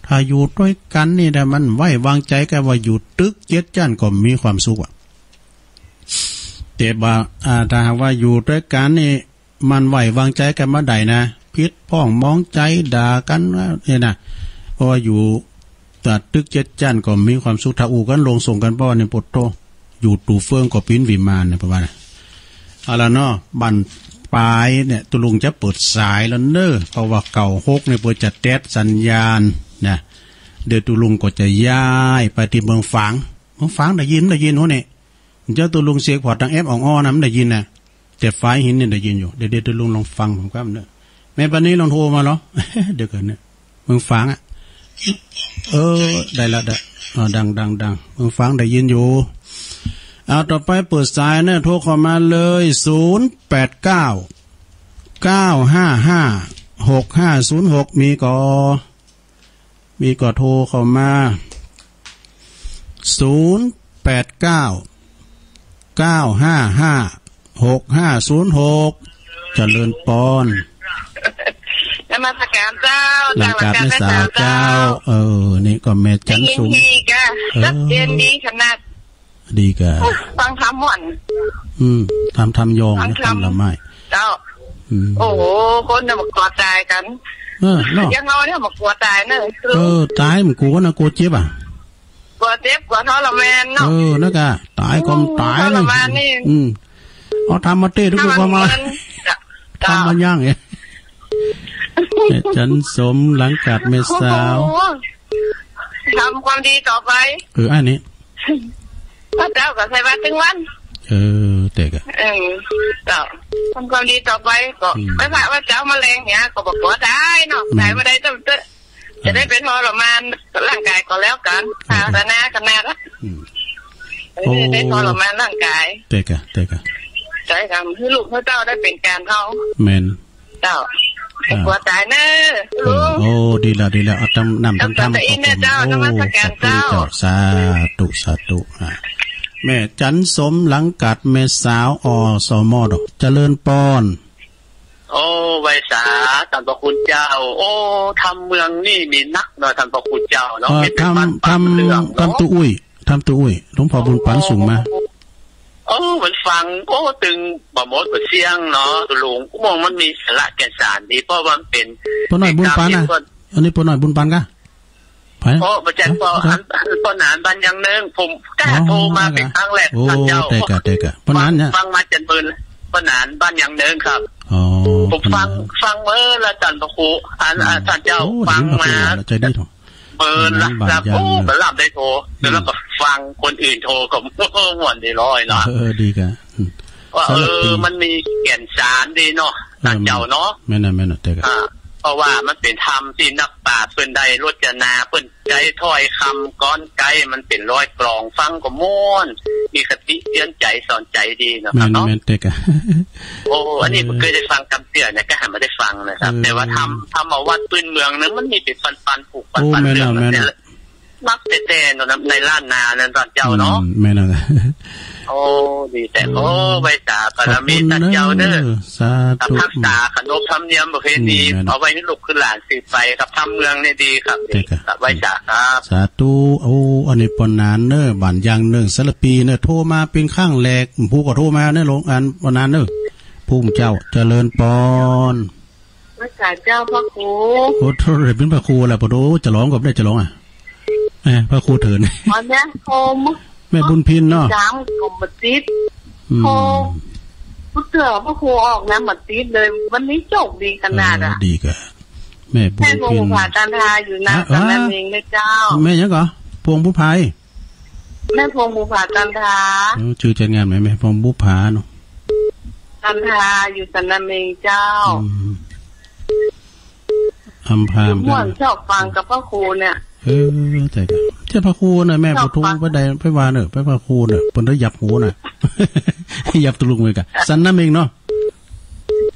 ถ้าอยู่ด้วยกันนี่นะมันไว้วางใจกันว่าอยู่ตึกเจ็ดจั่นก็มีความสุขแต่บ่ถ้าหากว่าอยู่ด้วยกันนี่มันไว้วางใจกันมาได้นะพิษพ้องมองใจด่ากันเนี่ยนะเพราะว่าอยู่ตัดตึกเจ็ดจั่นก็มีความสุขถ้าอู่กันลงส่งกันป้อเนี่ยปดโตอยู่ตู่เฟืองก็ปิ้นวิมานเนี่ยประมาณนั้นเอาล่ะเนาะบันปลายเนี่ยตุลุงจะเปิดสายแล้วเน้อเพราะว่าเก่าฮกเนี่ยเปิดจะแตดสัญญาณนะเดี๋ยวตุลุงก็จะย้ายไปที่เมืองฝางได้ยินหัวเนี่ยเจ้าตุลุงเสียงพอทางแอปอ่องๆนะมันได้ยินนะแต่ไฟหินเนี่ยได้ยินอยู่เดี๋ยวตุลุงลองฟังผมครับเน้อแม่ปานนี้ลองโทรมาเหรอ เดี๋ยวก่อนเนี่ยเมืองฝางได้ละดังเมืองฝางได้ยินอยู่เอาต่อไปเปิดสายเนี่ยโทรเข้ามาเลย089 955 6506มีก็โทรเข้ามา089 955 6506เจริญปอนนมัสการเจ้าหลังจากแม่สาวเจ้านี่ก็แม่จันสุมดีกะรับเย็นดีขนาดดีกะฟังทำหม่อนทำยองทำละไม้เจ้าโอ้โหคนเนี่ยมากลัวตายกันยังเราเนี่ยมากลัวตายเนอะตายมันกลัวนะกลัวเจ็บกลัวเจ็บกลัวทรมานเนาะนั่นกะตายก็ตายเลยเอาทำมาเต้ทุกคนมาทำมาย่างเนี่ยจันสมหลังกัดเมสาวทำความดีต่อไปอันนี้พระเจ้าก็ใส่บาตรถึงวันเด็กเจ้าทำความดีต่อไปก็ไม่ผ่าว่าเจ้ามาแรงเนี่ยก็บอกว่าได้เนาะได้มาได้จะได้เป็นทรมานร่างกายก็แล้วกันภาวนากันนะได้ทรมานร่างกายเด็กใช่ครับให้ลูกพระเจ้าได้เป็นการเขาแมนเจ้ากลัวตายเนอะลุงดีแล้วเอานำทำเจ้านมัสการเจ้าสาธุแม่จันสมหลังกัดแม่สาวสมดอกเจริญปอนไวสาท่านพระคุณเจ้าทำเมืองนี่มีนักเนาะท่านพระคุณเจ้าเนาะทำตู้อุ้ยหลวงพ่อบุญปันสูงมามันฟังตึงบ่หมดบ่เสียงเนาะตุลุงมองมันมีสาระแก่นสารดีเพราะว่ามันเป็นปหน่อยบุญปันนะอันนี้ปหน่อยบุญปันกะประจันปนานบันยังนึงผมกล้าโทรมาเป็นครั้งแรกท่านเจ้าเตะปนานเนี่ยฟังมาจันปืนปนานบันยังนึงครับผมฟังละจันพระครูท่านเจ้าฟังมาเบอร์หลับหลับได้โทรแล้วก็ฟังคนอื่นโทรก็ม่วนได้ร้อยเนาะดีกันว่ามันมีแก่นสารดีเนาะท่านเจ้าเนาะแม่น่ะเตะเพราะว่ามันเป็นธรรมที่นักปราชญ์เพิ่นได้รจนาเพิ่นใจถ้อยคำก้อนไกมันเป็นร้อยกลองฟังก็ม่วนมีคติเตือนใจสอนใจดีนะครับเนาะอันนี้ผมเคยได้ฟังคำเตือนเนี่ยก็หันมาได้ฟังนะครับแต่ว่าทำเอาวัดปืนเมืองนั้นมันมีเป็นปันผูกปันเรื่องนักแต่ในล้านนานั่นตอนเจ้าเนาะแม่น่ะ โอ้ดีแต่โอ้ไว้จ่าปรมีตัดเจ้าเด้อสาธุทักษะขนบธรรมเนียมประเพณีเอาไว้ให้ลูกขึ้นหลานสืบไปครับทำเมืองนี่ดีครับไว้จ่าครับสาธุโอ้อันนี้ปนนานเนอบ้านยางเนื่องสารปีเนอโทรมาเป็นข้างแหลกผู้ก็โทรมาเนอลงอันปนนานเนอผู้เจ้าเจริญปอนไว้จ่าเจ้าพระครูโอ้โทรเลยเป็นพระครูแหละปะโดจะร้องกับได้จะร้องอ่ะพระครูเถินตอนนี้โฮมแม่บุญพินเนาะจามกลมบัดติดโฮพุทธพระครูออกน้ำบัดติดเลยวันนี้โชคดีขนาดดีกะแม่บุญพินแม่พวงผ่าจันทราอยู่นะตอนนั้นเองเลยเจ้าแม่ยังเหรอพวงบุพายแม่พวงบุพาจันทราชื่อจัดงานไหมแม่พวงบุพาเนาะจันทราอยู่ตอนนั้นเองเจ้าอัมพามม่วนชอบฟังกับพระครูเนี่ยแต่ก็เจ้าพระครูน่ะแม่ผู้ทุงไปได้ไปว่าเนอะไปพระครูเนอะเพิ่นได้ยับหูน่ะยับตุลุงเลยกะสันน้ำเองเนาะ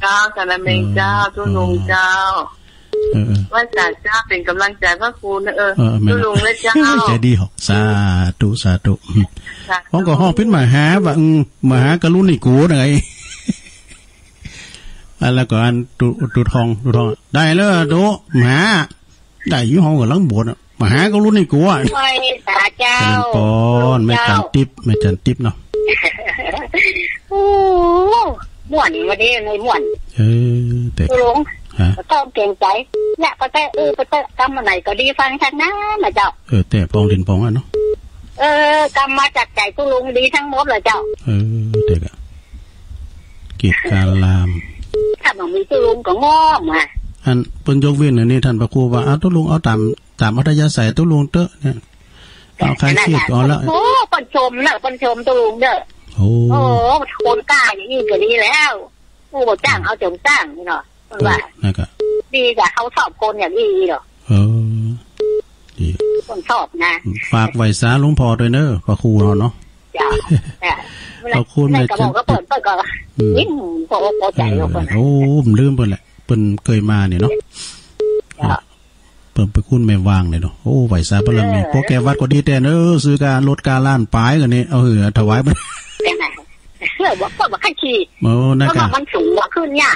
เจ้าสันน้ำเองเจ้าตุลุงเจ้าว่าจ่าเจ้าเป็นกำลังใจพระครูนะตุลุงเลยเจ้าใจดีหอกสาธุสาธุห้องก็ห้องพิษมหาว่ามาหากรุณนี่กูไงแล้วก็อันตุทองได้แล้วโตมหาได้ยี่ห้อกับหลังโบสถ์มหาก็รุ่นนี่กูอ่ะไม่ตาเจ้าปอนไม่จันทิปเนาะโอ้ม่วนวันนี้เลยม่วนแต่ลุงต้องเก่งใจและก็แต่ก็แต่ทำอะไรก็ดีฟังชัดนะนะเจ้าแต่ปองดินปองอ่ะเนาะกำมาจากใจตุลุงดีทั้งหมดเลยเจ้าเด็กกิจการลามถ้ามันมีตุลุงก็ง้อมาอันเปิ้นยกเว้นอันนี้ท่านพระครูว่าตุลุงเอาตามอัธยาศัยตุลุงเตอะเนี่ยเอาใครเครียดก่อนแล้วโอ้คนชมนะคนชมตุลุงเด้อโอ้คนกล้าอย่างนี้ก็ดีแล้วผู้บ่จ้างเอาจงจ้างนี่เนาะว่าดีกว่าเขาชอบคนอย่างนี้เนาะดีคนชอบนะฝากไว้ซาหลวงพ่อด้วยเนอะพระครูเนาะจ้าขอบคุณแม่จันก็เปิดก็ยิ้มพอใจแล้วคนโอ้ลืมเปิ้นแหละเปิ้นเคยมาเนี่ยเนาะเปิ้นไปคุ้นแม่วางเนี่ยเนาะโอ้ไหวซาบารมีพวกแกวัดก็ดีแต่ซื้อการลดการล้านปลายกันนี่เอาถวายไปบอกขั้นขี่นะก็มันสูงกว่าขึ้นเนี่ย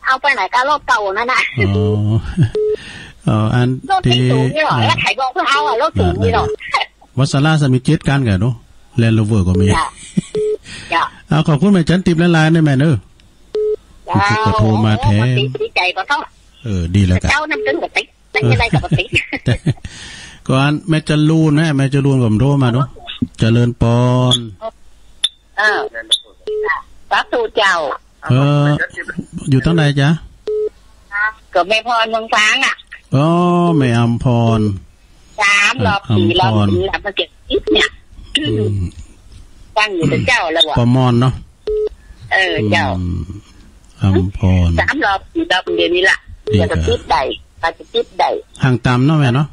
เอาไปไหนก็รถเก่านั่นน่ะอันที่สูงนี่หรอแล้วไข่บอกเพื่อเอารถสูงนี่หรอวัดสาราสมิจิตกันกันเนาะแลนด์โรเวอร์ก็มีเอาขอบคุณแม่จันติบละลายได้แม่เนอะก็โทรมาแทนดีใจก็ต้องดีแล้วกันเจ้าน้ำตึ้งกับติ๊กไม่ได้กับติ๊กก่อนแม่จะรูนนะแม่จะรูนผมโทรมาเนาะเจริญปอนพระตูเจ้าอยู่ตั้งไหนจ๊ะกับแม่พรเมืองฟ้างอ่ะแม่อัมพร3 รอบ 4 รอบมาเก็บอิฐเนี่ยตั้งอยู่เป็นเจ้าแล้ววะปมอนเนาะเจ้าอัมพร3 รอบ 4 รอบเดี๋ยวนี้ล่ะจะติดใดจะติดใดห่างต่ำเนาะแม่เนาะ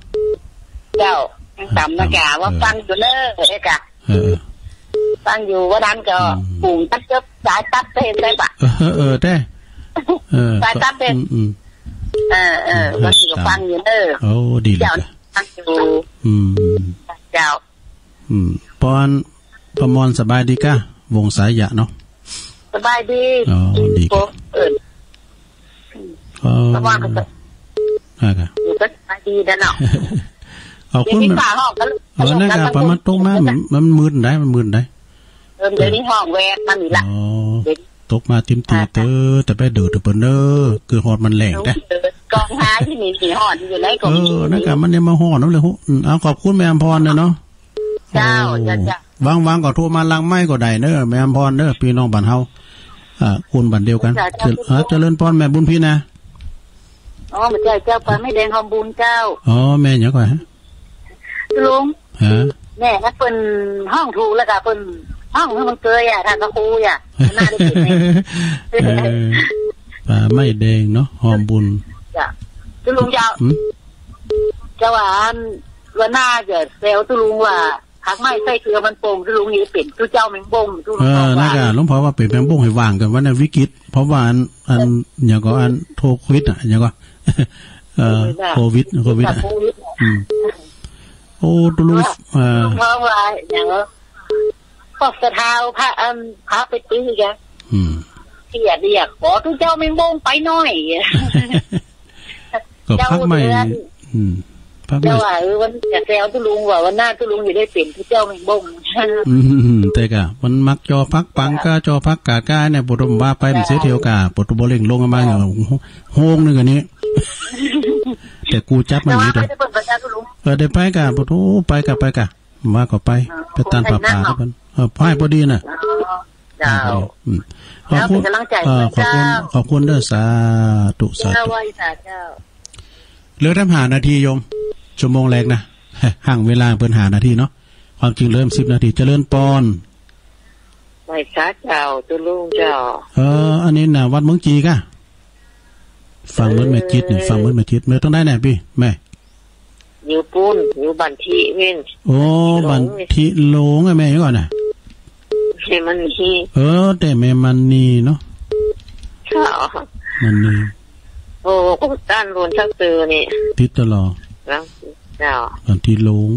เจ้าห่างต่ำนะแกว่าฟังอยู่เนอะกะฟังอยู่ว่านั้นก็ปุ่งตัดเจ็บสายตัดเป็นได้ปะได้สายตัดเป็นวันที่ก็ฟังอยู่เนอะโอ้ดีเลยฟังอยู่เจ้าปอนประมอนสบายดีก้าวงสายยะเนาะสบายดีดีประมอนก็อยู่ก็สบายดีนะเนาะเอาคุณนั่นก็ประมาณตกมามันมืดได้มันมืดได้เดี๋ยวนี้ห้องแวกมันนี่ละตกมาทิมตีแต่ไปเดือดเปิ้นเนอคือหอดมันแหลงได้กองหาที่มีสีหอดอยู่ในกองนั่นก็มันเนี่ยมาหอดนั่นเลยเอาขอบคุณแม่อมพรเนาะเจ้าว่างๆก็โทรมาลังไม้ก็ได้เนอะแม่อมพรเนอะพี่น้องบ้านเฮาคนบ้านเดียวกันเจริญพรแม่บุญพี่นะมันเจ้าปลาไม่แดงหอมบุญเจ้าแม่ยังไงฮะลุงแม่ก็เป็นห้องถูแล้วก็เป็นห้องมันเกยทางกระคูน่าได้กินปลาไม่แดงเนาะหอมบุญจ้ะลุงเจ้าว่าหน้าจะเซลตุลุงว่าหักไม้ใส่เกลือมันโป่งตุลุงนี่เป็นตุเจ้าแมงบ่งตุลุงนั่นก็หลวงพ่อว่าเป็นแมงบ่งให้วางกันว่าในวิกฤตเพราะว่าอันอย่างก็อันโควิดอย่างก็โควิดโอ้ตุลุงเพราะว่าอย่าง ก็สะเท้าพระไปตื้อแกเดียกขอทุกเจ้าแมงบงไปหน่อยก็พักใหม่พักใหม่ว่าวันจะแซวตุลุงว่าวันหน้าตุลุงจะได้เป็นทุกเจ้าแมงบงแต่กะมันมักจอพักปังก้าจอพักกากาเนี่ยปฐมว่าไปมันเสียเที่ยวกาปฐมบ่เล่งลงมาอย่างโฮงนึงอันนี้แต่กูจับมันนี่เด้อได้ไปกะปฐมไปกะมาก็ไปตันป่าทุกคนพ่ายพอดีน่ะขอบคุณขอบคุณเด้อสาธุสาธุเหลือ5นาทีโยมชั่วโมงแรกนะห่างเวลาเพิ่น5นาทีเนาะความจริงเริ่ม10นาทีเจริญปอนไหว้พระเจ้าตุลุงเจ้าอันนี้น่ะวัดเมืองจีกะฟังเหมือนแม่จิตนี่ฟังเหมือนแม่จิตแม่ต้องได้แน่พี่แม่อยู่ปุ้นอยู่บันทิเว้นโอ้บันทิโลงแม่ยังก่อนน่ะแม่มันนี่แต่แม่มันนี่เนาะเจ้ามันนี่โอ้ก็ต้านรวนชักตือนี่ติดตลอดเจ้าบันทิโลง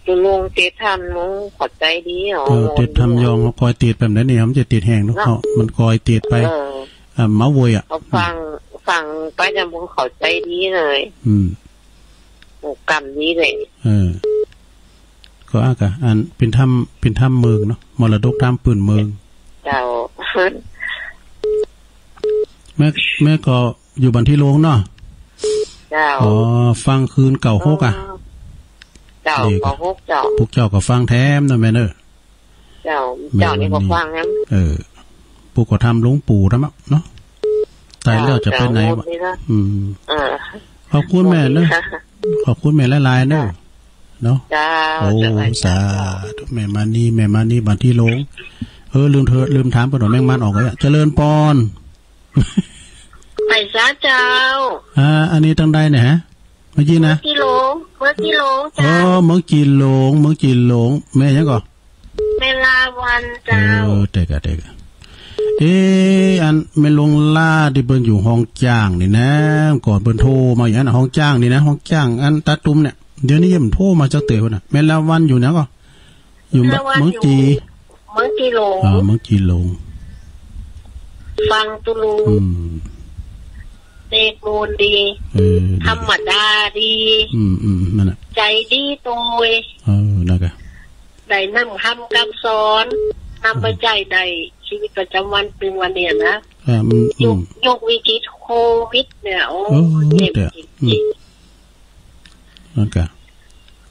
ตุลุงเตะทำนุ้งขอใจดีอ๋อเตะทำยองคอยติดแบบนั้นนี่มันจะติดแห้งเนาะมันคอยติดไปเมาวยอ่ะฟังไปจะมึงขอใจดีเลยโอ้กรรมนี้เลยก็อากะอันเป็นถ้ำเมืองเนาะมรดกถ้ำปืนเมืองเจ้าแม่ก็อยู่บันที่โลงเนาะเจ้าฟังคืนเก่าฮกอ่ะเจ้าเก่าฮกเจ้าพวกเจ้าก็ฟังแท้มนะแม่เนอะเจ้านี่ก็ฟังนะพวกก็ทำหลวงปู่นะมั้งเนาะตายแล้วจะไปไหนวะขอบคุณแม่เนอะขอบคุณแม่หลายๆเนอะเนาะโอ้สาธุแม่มานี่บันที่โลงลืมถามปนแมงมันออกเลยเจริญปอนไปซะเจ้าอันนี้ตั้งได้เนี่ยฮะเมื่อกี้นะกิโลเมื่อกิโลจ้าเมื่อกิโลแม่ยังก่อนเวลาวันเจ้าเด็กอันไม่ลงล่าที่เบิ่นอยู่ห้องจ้างนี่นะก่อนเบิ่นโทรมาอย่างนั้นห้องจ้างนี่นะห้องจ้างอันตาตุ้มเนี่ยเดี๋ยวนี้ยังโทรมาจากเต๋อน่ะแม่ละวันอยู่นะก็อยู่เมืองจีเมืองจีโลเมืองจีโลฟังตุลุงเตกโมนดีธรรมดาดีนั่นน่ะใจดีโตยนั่นก็ได้นำคำกับสอนนำไปใจได้ชีวิตประจำวันเป็นวันเนี่ยนะยกวิกฤตโควิดเนี่ยโอ้เจ็บจริงนั่นก็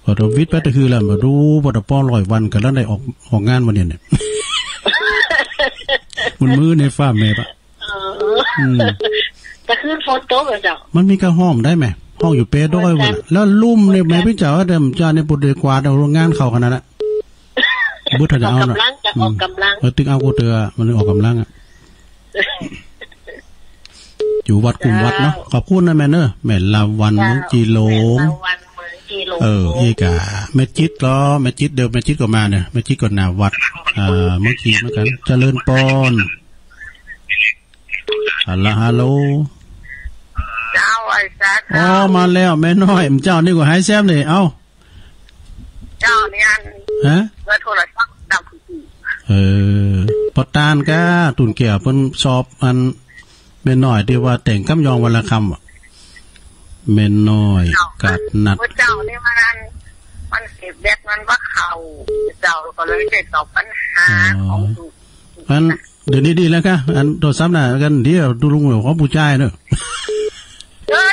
พอวิทย์ไปก็คือแล้วมาดูพอตะป้อ100 วันกันแล้วได้ออกงานวันเนี่ยมันมือในฟ้าแม่ปะแต่คืนฝนตกเหรอเจ้ามันมีกระห้องได้ไหมห้องอยู่เปด้อยวันแล้วลุ่มเนี่ยแม่พี่เจ้าเดิมจ้าในปุตตะกวาดเอาโรงงานเขาขนาดนั้นบุตรจะเอาน่ะออกกำลังตึงเอากูเตือมันออกกำลังอ่ะอยู่วัดกลุ่มวัดเนาะขอบคุณนะแม่เนอะแม่ลาวันเมืองจีโลงอีกอะแม่จิตก็แม่จิตเดี๋ยวแม่จิตก็มาเนี่ยแม่จิตก็หน้าวัดเมื่อกี้เหมือนกันเจริญปอนฮัลโหลเจ้าไอ้ซักมาแล้วแม่น้อยเจ้านี่ก็หายแซมเลยเอ้าเจ้าเนี่ยฮะเมื่อโทรศัพท์ดับปอตานก็ตุ่นเกี่ยวเพิ่นสอบอันแม่น้อยที่ว่าแต่งคำยองวันละคำแม่น้อยกัดนัดเจ้านี่มันเก็บแบกมันว่าเขาเจ้าก็เลยได้ตอบปัญหาของอันเดี๋ยวนี้ดีแล้วค่ะอันโทรศัพท์น่ะกันเดี๋ยวดูลุงของผู้ชายเนอะ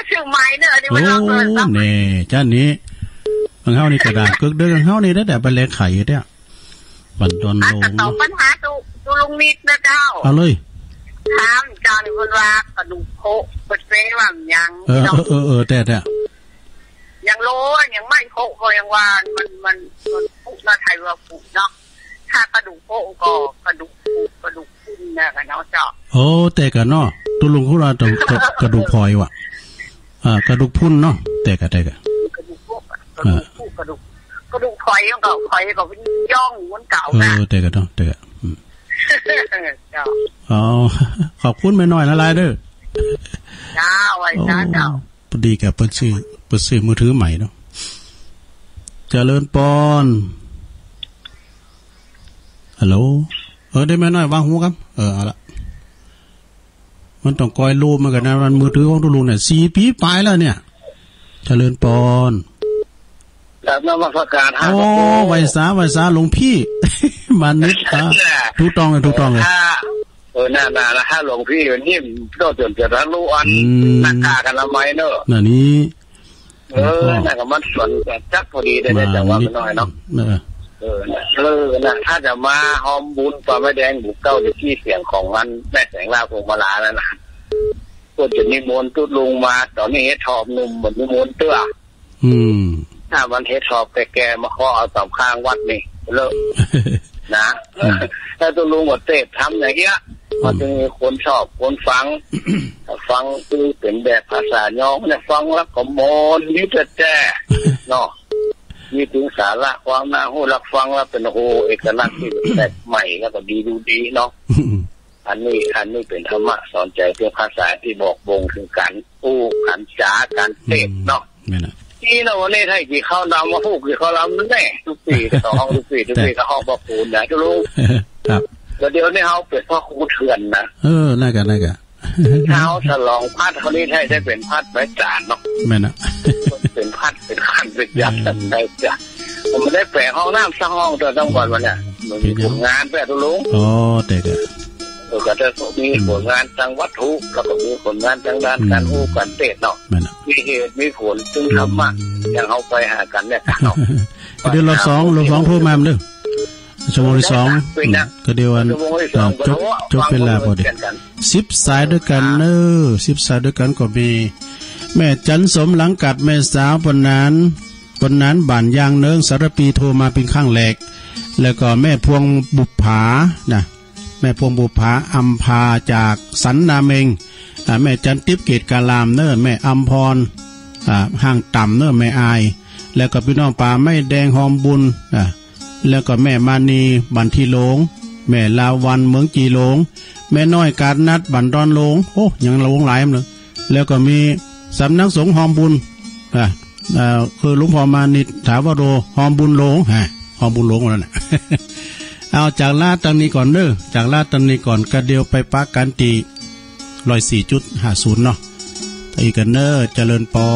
ชื่อไม้เนอะนี่มันเอาเงินซับนี่จ้านี้ของเฮานี่กระดาษกึกเด้อของเฮานี่ได้แต่ไปแลกไข่เด้อบันดอนลงตอบปัญหาดูลุงนิดนะเจ้าเอาเลยถามเจ้านี่เพิ่นว่ากระดูกโคเปิดเซว่ายังแต่ยังโลยังไม่โคก็ยังว่ามันพุกน่าไทยว่าพุกเนาะถ้ากระดูกโคก็กระดูกพุ่นนะกันเนาะเจ้าแต่กันเนาะตุลุงคุรากระดูกพลอยว่ะกระดูกพุ่นเนาะแต่กันกระดูกพลอยก็พลอยก็เป็นย่องวนเก่านะแต่กันเนาะแต่กันขอบคุณแม่น้อยละลายเด้อจ้าไว้จ้าเจ้าพอดีกับเปิดซื้อมือถือใหม่เนาะเจริญปอน ฮัลโหลได้แม่น้อยวางหูครับเอาละมันต้องกอยรูมากันนะมันมือถือของตุลุงเนี่ย4 ปีปลายแล้วเนี่ยเจริญปอนแบบนมัสการโอ้ไวสาหลวงพี่มันนึกถูกต้องเลยน่าละถ้าหลวงพี่วันนี้โดนจนจะรู้อันหน้ากากกันละไมเนอะน่ะนี้น่าก็มันส่วนจักพอดีได้จังว่าไม่น้อยเนาะนะถ้าจะมาหอมบุญปลาไม่แดงบุกเก้าจะที่เสียงของมันแม่แสงลาพวงมาลาแล้วนะก็จะนิมนต์ตุลุงมาตอนนี้เฮ็ดทอบหนุ่มเหมือนนิมนต์เตื้อถ้ามันเฮ็ดทอบแกมาขอเอาสามข้างวัดนี่เลิกนะถ้าตุลุงหมดเตะทำอย่างเงี้ยมันจะมีคนชอบคนฟังคือเป็นแบบภาษาย่องเนี่ยฟังแล้วก็มนยึดแจ้เนาะมีถึงสาระความน่าหูรับฟังแล้วเป็นโหเอกลักษณ์ที่แบบใหม่แล้วก็ดีดูดีเนาะอันนี้เป็นธรรมะสอนใจเป็นภาษาที่บอกบ่งถึงการอู้การจ๋าการเทศเนาะนี่เราวันนี้ให้กี่ข้าวดำมาพูดกี่ข้าวดำแน่ทุกปีต่อห้องทุกปีก็ห้องประปูนนะทุกลูกครับเดี๋ยวนี้เขาเป็นพ่อครูเถื่อนนะน่ากันเท้าฉลองพัดเขานี้ได้เป็นพัดไม้จานเนาะแม่นะเป็นพัดเป็นขันเป็นยักษ์ได้จ้ะผมไม่ได้แปลห้องน้ำสร้างห้องตัวต้องก่อนวันเนี่ยมีผลงานแปลทุลุงแต่ก็จะมีผลงานทางวัตถุแล้วก็มีผลงานทางด้านการอู้การเตะเนาะมีเหตุมีผลซึ่งทำมาอย่างเอาไปหากันเนี่ยเนาะเดี๋ยวเราสองโทรมาเด้อชั่วโมงที่2ก็เดี๋ยววันจบเวลาพอดี10 สายด้วยกัน10 สายด้วยกันก็มีแม่จันสมหลังกัดแม่สาวปนนั้นบ้านยางเนิงสารปีโทรมาเป็นข้างแหลกแล้วก็แม่พวงบุปผานะแม่พวงบุปผาอัมพาจากสันนาเมงแม่จันทิพย์เกตกาลามแม่อัมพรห้างต่ำแม่อายแล้วก็พี่น้องป่าไม่แดงหอมบุญแล้วก็แม่มานีบันทีหลงแม่ลาวันเมืองจีหลงแม่น้อยการนัดบันดอนหลงยังหลงหลายเลยแล้วก็มีสำนักสงฆ์หอมบุญคือหลวงพ่อมานิถาวโรหอมบุญหลงหอมบุญหลงแล้วนะเอาจากลาตังนี้ก่อนจากลาตังนี้ก่อนก็เดียวไปปักกันตี104.50เนาะอีกกันเจริญปอ